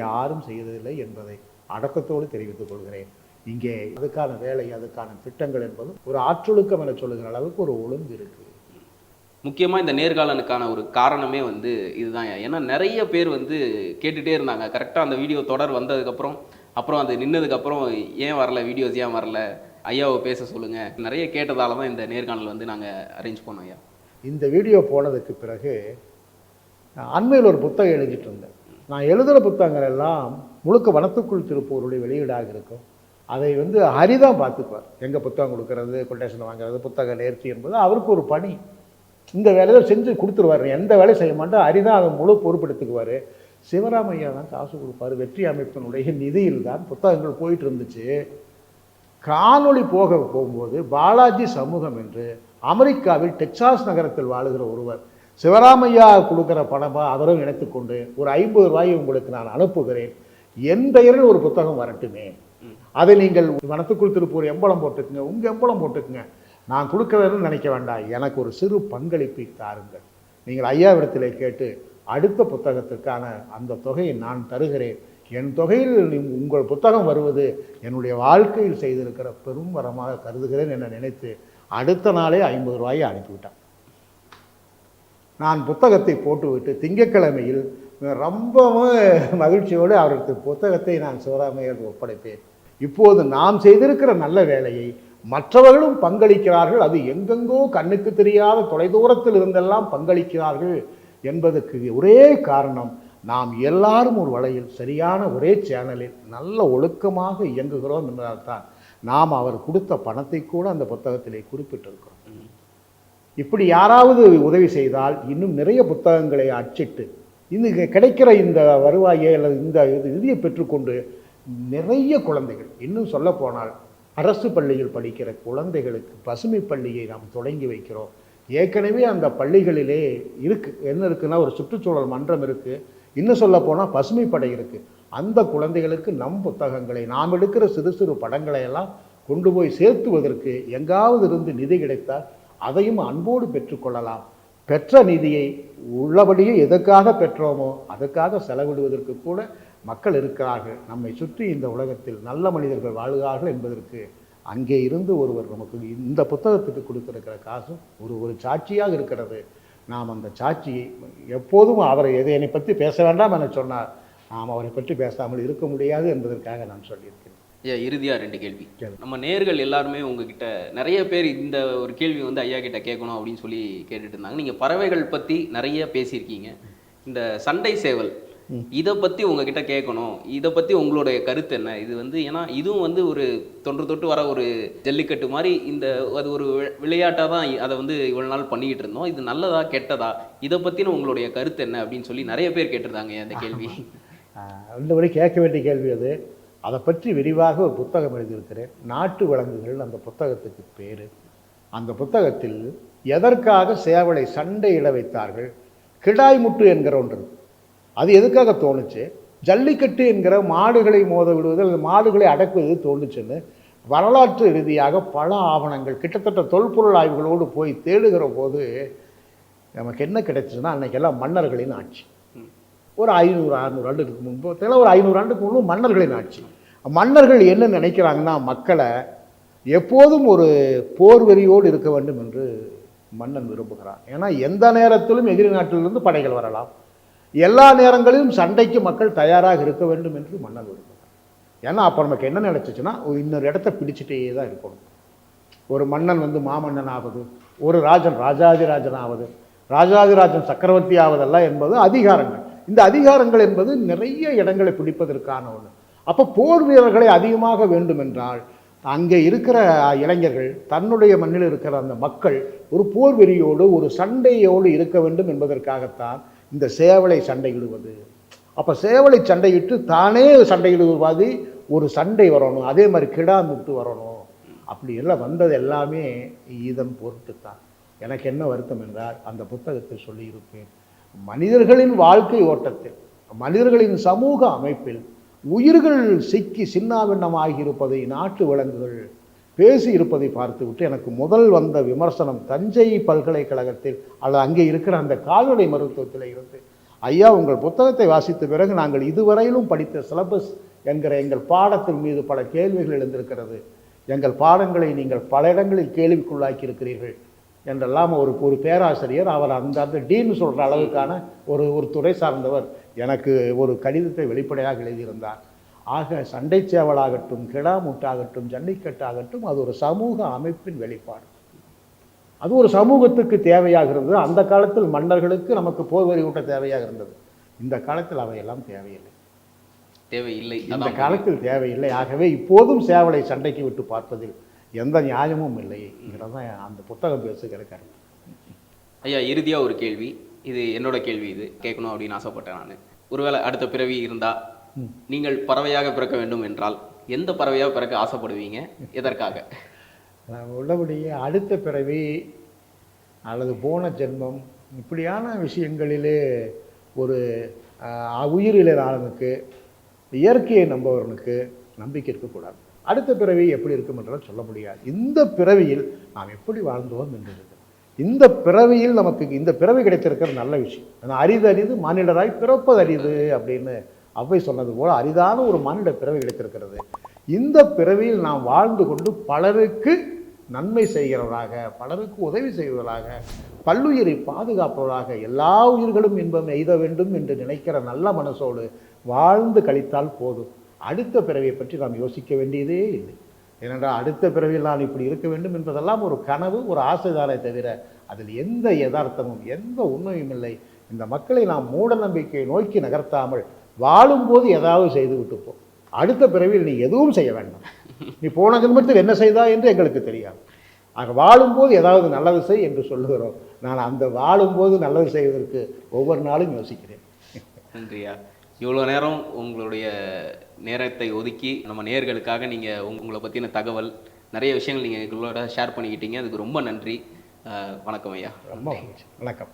யாரும் செய்வதில்லை என்பதை அடக்கத்தோடு தெரிவித்துக் கொள்கிறேன். இங்கே அதுக்கான வேலை, அதுக்கான திட்டங்கள் என்பது ஒரு ஆற்றொழுக்கம் என சொல்லுகிற அளவுக்கு ஒரு ஒழுங்கு இருக்குது. முக்கியமாக இந்த நேர்காணலுக்கான ஒரு காரணமே வந்து இதுதான். ஏன்னா நிறைய பேர் வந்து கேட்டுகிட்டே இருந்தாங்க. கரெக்டாக அந்த வீடியோ தொடர் வந்ததுக்கப்புறம், அப்புறம் அது நின்னதுக்கப்புறம் ஏன் வரல வீடியோஸ், ஏன் வரல, ஐயாவை பேச சொல்லுங்கள், நிறைய கேட்டதால தான் இந்த நேர்காணல் வந்து நாங்கள் அரேஞ்ச் பண்ணோம் ஐயா. இந்த வீடியோ போனதுக்கு பிறகு அண்மையில் ஒரு புத்தகம் எழுதிட்டு இருந்தேன். நான் எழுதுகிற புத்தகங்கள் எல்லாம் முழுக்க வனத்துக்குள் திருப்பூருடைய வெளியீடாக இருக்கும். அதை வந்து ஹரிதான் பார்த்துக்குவார். எங்கள் புத்தகம் கொடுக்கறது, கொட்டேஷன் வாங்குறது, புத்தக நேர்த்தி என்பது அவருக்கு ஒரு பணி. இந்த வேலையை செஞ்சு கொடுத்துருவார், எந்த வேலையும் செய்ய மாட்டேன். ஹரிதான் அதை முழு பொறுப்பெடுத்துக்குவார். சிவராமையா தான் காசு கொடுப்பார். வெற்றி அமைப்பினுடைய நிதியில் தான் புத்தகங்கள் போயிட்டு இருந்துச்சு. காணொளி போகும்போது பாலாஜி சமூகம் என்று அமெரிக்காவில் டெக்சாஸ் நகரத்தில் வாழுகிற ஒருவர் சிவராமையா கொடுக்குற பணமா அவரும் நினைத்துக்கொண்டு ஒரு 50 ரூபாயை உங்களுக்கு நான் அனுப்புகிறேன், என் பெயரில் ஒரு புத்தகம் வரட்டுமே, அதை நீங்கள் வனத்துக்குள் திருப்பூர் எம்பளம் போட்டுக்குங்க, உங்கள் எம்பளம் போட்டுக்குங்க, நான் கொடுக்குறேன்னு நினைக்க வேண்டாம், எனக்கு ஒரு சிறு பங்களிப்பை தாருங்கள், நீங்கள் ஐயாவிடத்திலே கேட்டு அடுத்த புத்தகத்திற்கான அந்த தொகையை நான் தருகிறேன், என் தொகையில் உங்கள் புத்தகம் வருவது என்னுடைய வாழ்க்கையில் செய்திருக்கிற பெரும் வரமாக கருதுகிறேன் என நினைத்து அடுத்த நாளே 50 ரூபாயை அனுப்பிவிட்டான். நான் புத்தகத்தை போட்டுவிட்டு திங்கட்கிழமையில் ரொம்பவும் மகிழ்ச்சியோடு அவருக்கு புத்தகத்தை நான் சிவராமையருக்கு ஒப்படைப்பேன். இப்போது நாம் செய்திருக்கிற நல்ல வேலையை மற்றவர்களும் பங்களிக்கிறார்கள், அது எங்கெங்கோ கண்ணுக்கு தெரியாத தொலைதூரத்தில் இருந்தெல்லாம் பங்களிக்கிறார்கள் என்பதற்கு ஒரே காரணம், நாம் எல்லாரும் ஒரு வலையில் சரியான ஒரே சேனலில் நல்ல ஒழுக்கமாக இயங்குகிறோம் என்பதால்தான் நாம் அவர் கொடுத்த பணத்தை கூட அந்த புத்தகத்திலே குறிப்பிட்டிருக்கிறோம். இப்படி யாராவது உதவி செய்தால் இன்னும் நிறைய புத்தகங்களை அச்சிட்டு இந்த கிடைக்கிற இந்த வருவாயை அல்லது இந்த நிதியை பெற்றுக்கொண்டு நிறைய குழந்தைகள், இன்னும் சொல்ல போனால் அரசு பள்ளியில் படிக்கிற குழந்தைகளுக்கு பசுமை பள்ளியை நாம் தொடங்கி வைக்கிறோம். ஏற்கனவே அந்த பள்ளிகளிலே என்ன இருக்குன்னா ஒரு சுற்றுச்சூழல் மன்றம் இருக்குது, இன்னும் சொல்ல போனால் பசுமை படை இருக்குது. அந்த குழந்தைகளுக்கு நம் புத்தகங்களை நாம் எடுக்கிற சிறு சிறு படங்களை எல்லாம் கொண்டு போய் சேர்த்துவதற்கு எங்காவது இருந்து நிதி கிடைத்தால் அதையும் அன்போடு பெற்றுக்கொள்ளலாம். பெற்ற நிதியை உள்ளபடியே எதற்காக பெற்றோமோ அதுக்காக செலவிடுவதற்கு கூட மக்கள் இருக்கிறார்கள். நம்மை சுற்றி இந்த உலகத்தில் நல்ல மனிதர்கள் வாழ்கிறார்கள் என்பதற்கு அங்கே இருந்து ஒருவர் நமக்கு இந்த புத்தகத்துக்கு கொடுத்திருக்கிற காசும் ஒரு சாட்சியாக இருக்கிறது. நாம் அந்த சாட்சியை எப்போதும் அவரை என்னை பற்றி பேச வேண்டாம் என சொன்னார், நாம் அவரை பற்றி பேசாமல் இருக்க முடியாது என்பதற்காக நான் சொல்லியிருக்கிறேன். ஐயா, இறுதியாக 2 கேள்வி. நம்ம நேர்கள் எல்லாருமே உங்ககிட்ட நிறைய பேர் இந்த ஒரு கேள்வி வந்து ஐயா கிட்ட கேட்கணும் அப்படின்னு சொல்லி கேட்டுட்டு இருந்தாங்க. நீங்கள் பறவைகள் பற்றி நிறைய பேசியிருக்கீங்க. இந்த சண்டை சேவல் இதை பற்றி உங்ககிட்ட கேட்கணும், இதை பற்றி உங்களுடைய கருத்து என்ன? இது வந்து ஏன்னா இதுவும் வந்து ஒரு தொன்று வர ஒரு ஜல்லிக்கட்டு மாதிரி, அது ஒரு விளையாட்டாக தான் அதை வந்து இவ்வளோ நாள் பண்ணிக்கிட்டு இருந்தோம். இது நல்லதா கெட்டதா, இதை பற்றின உங்களுடைய கருத்து என்ன அப்படின்னு சொல்லி நிறைய பேர் கேட்டிருந்தாங்க அந்த கேள்வி. ரெண்டு கேட்க வேண்டிய கேள்வி அது. அதை பற்றி விரிவாக ஒரு புத்தகம் எழுதியிருக்கிறேன், நாட்டு விலங்குகள் அந்த புத்தகத்துக்கு பேர். அந்த புத்தகத்தில் எதற்காக சேவலை சண்டையிட வைத்தார்கள், கிடாய்முட்டு என்கிற ஒன்று, அது எதுக்காக தோணுச்சு, ஜல்லிக்கட்டு என்கிற மாடுகளை மோத விடுவது அல்லது மாடுகளை அடக்குவது தோணுச்சுன்னு வரலாற்று ரீதியாக பல ஆவணங்கள் கிட்டத்தட்ட தொல்பொருள் ஆய்வுகளோடு போய் தேடுகிற போது நமக்கு என்ன கிடைச்சிச்சுன்னா, அன்னைக்கெல்லாம் மன்னர்களின் ஆட்சி. ஒரு 500-600 ஆண்டுக்கு முன்பு, ஒரு 500 ஆண்டுக்கு முன்பு மன்னர்களின் ஆட்சி. மன்னர்கள் என்ன நினைக்கிறாங்கன்னா, மக்களை எப்போதும் ஒரு போர் வெறியோடு இருக்க வேண்டும் என்று மன்னன் விரும்புகிறான். ஏன்னா எந்த நேரத்திலும் எதிரி நாட்டிலிருந்து படைகள் வரலாம், எல்லா நேரங்களிலும் சண்டைக்கு மக்கள் தயாராக இருக்க வேண்டும் என்று மன்னன் விரும்புகிறான். ஏன்னா அப்போ நமக்கு என்ன நினச்சிச்சுன்னா, இன்னொரு இடத்த பிடிச்சிட்டே தான் இருக்கணும். ஒரு மன்னன் வந்து மாமன்னன் ஆவது, ஒரு ராஜன் ராஜாதிராஜன் ஆவது, ராஜாதிராஜன் சக்கரவர்த்தி ஆவதெல்லாம் என்பது அதிகாரங்கள். இந்த அதிகாரங்கள் என்பது நிறைய இடங்களை பிடிப்பதற்கான ஒன்று. அப்போ போர் வீரர்களை அதிகமாக வேண்டும் என்றால் அங்கே இருக்கிற இளைஞர்கள், தன்னுடைய மண்ணில் இருக்கிற அந்த மக்கள் ஒரு போர் வெறியோடு ஒரு சண்டையோடு இருக்க வேண்டும் என்பதற்காகத்தான் இந்த சேவலை சண்டையிடுவது. அப்போ சேவலை சண்டையிட்டு தானே சண்டையிடுவது, ஒரு சண்டை வரணும், அதே மாதிரி கிடாமுட்டு வரணும், அப்படி எல்லாம் வந்தது எல்லாமே இதன் பொருட்டு தான். எனக்கு என்ன வருத்தம் என்றால், அந்த புத்தகத்தில் சொல்லியிருப்பேன், மனிதர்களின் வாழ்க்கை ஓட்டத்தில், மனிதர்களின் சமூக அமைப்பில் உயிர்கள் சிக்கி சின்னாபின்னமாகி இருப்பதை நாட்டு விலங்குகள் பேசி இருப்பதை பார்த்துவிட்டு எனக்கு முதல் வந்த விமர்சனம் தஞ்சை பல்கலைக்கழகத்தில் அல்லது அங்கே இருக்கிற அந்த கால்நடை மருத்துவத்தில் இருந்து, ஐயா உங்கள் புத்தகத்தை வாசித்த பிறகு நாங்கள் இதுவரையிலும் படித்த சிலபஸ் என்கிற எங்கள் பாடத்தின் மீது பல கேள்விகள் எழுந்திருக்கிறது, எங்கள் பாடங்களை நீங்கள் பல இடங்களில் கேள்விக்குள்ளாக்கி இருக்கிறீர்கள் என்றெல்லாம் ஒரு பேராசிரியர், அவர் அந்த டீன்னு சொல்கிற அளவுக்கான ஒரு துறை சார்ந்தவர் எனக்கு ஒரு கடிதத்தை வெளிப்படையாக எழுதியிருந்தார். ஆக சண்டை சேவலாகட்டும், கிடாமுட்டாகட்டும், ஜல்லிக்கட்டாகட்டும், அது ஒரு சமூக அமைப்பின் வெளிப்பாடு. அது ஒரு சமூகத்துக்கு தேவையாக இருந்தது. அந்த காலத்தில் மன்னர்களுக்கு நமக்கு போர் வரி ஊட்ட தேவையாக இருந்தது. இந்த காலத்தில் அவையெல்லாம் தேவையில்லை. இந்த காலத்தில் தேவையில்லை. ஆகவே இப்போதும் சேவலை சண்டைக்கு விட்டு பார்ப்பதில் எந்த நியாயமும் இல்லைங்கிறதான் அந்த புத்தகம் பேசுகிற கருத்து. ஐயா, இறுதியாக ஒரு கேள்வி, இது என்னோட கேள்வி, இது கேட்கணும் அப்படின்னு ஆசைப்பட்டேன் நான். ஒருவேளை அடுத்த பிறவி இருந்தால் நீங்கள் பறவையாக பிறக்க வேண்டும் என்றால் எந்த பறவையாக பிறக்க ஆசைப்படுவீங்க, எதற்காக? நான் உள்ளபடியே அடுத்த பிறவி அல்லது போன ஜென்மம் இப்படியான விஷயங்களிலே ஒரு உயிரிழந்தாளனுக்கு, இயற்கையை நம்பவனுக்கு நம்பிக்கை இருக்கக்கூடாது. அடுத்த பிறவி எப்படி இருக்கும் என்றால் சொல்ல முடியாது. இந்த பிறவியில் நாம் எப்படி வாழ்ந்தோம் என்று இருக்கு. இந்த பிறவியில் நமக்கு இந்த பிறவி கிடைத்திருக்கிற நல்ல விஷயம். ஏன்னா அரிது மானிடராய் பிறப்பது அரிது அப்படின்னு அவ்வை சொன்னது போல அரிதான ஒரு மானிட பிறவி கிடைத்திருக்கிறது. இந்த பிறவியில் நாம் வாழ்ந்து கொண்டு பலருக்கு நன்மை செய்கிறவராக, பலருக்கு உதவி செய்வதாக, பல்லுயிரை பாதுகாப்பவராக, எல்லா உயிர்களும் இன்பம் எய்த வேண்டும் என்று நினைக்கிற நல்ல மனசோடு வாழ்ந்து கழித்தால் போதும். அடுத்த பிறவியை பற்றி நாம் யோசிக்க வேண்டியதே இல்லை. ஏனென்றால் அடுத்த பிறவியில் நான் இப்படி இருக்க வேண்டும் என்பதெல்லாம் ஒரு கனவு, ஒரு ஆசைதானே தவிர அதில் எந்த யதார்த்தமும் எந்த உண்மையும் இல்லை. இந்த மக்களை நாம் மூட நம்பிக்கையை நோக்கி நகர்த்தாமல் வாழும்போது ஏதாவது செய்து விட்டுப்போம். அடுத்த பிறவியில் நீ எதுவும் செய்ய வேண்டாம், நீ போன ஜென்மத்தில் என்ன செய்தா என்று எங்களுக்கு தெரியாது. ஆக வாழும்போது ஏதாவது நல்லது செய் என்று சொல்லுகிறோம். நான் அந்த வாழும்போது நல்லது செய்வதற்கு ஒவ்வொரு நாளும் யோசிக்கிறேன். நன்றியா. இவ்வளோ நேரம் உங்களுடைய நேரத்தை ஒதுக்கி நம்ம நேயர்களுக்காக நீங்கள் உங்களை பற்றின தகவல் நிறைய விஷயங்கள் நீங்கள் எங்களோட ஷேர் பண்ணிக்கிட்டீங்க. அதுக்கு ரொம்ப நன்றி. வணக்கம் ஐயா. ரொம்ப மகிழ்ச்சி. வணக்கம்.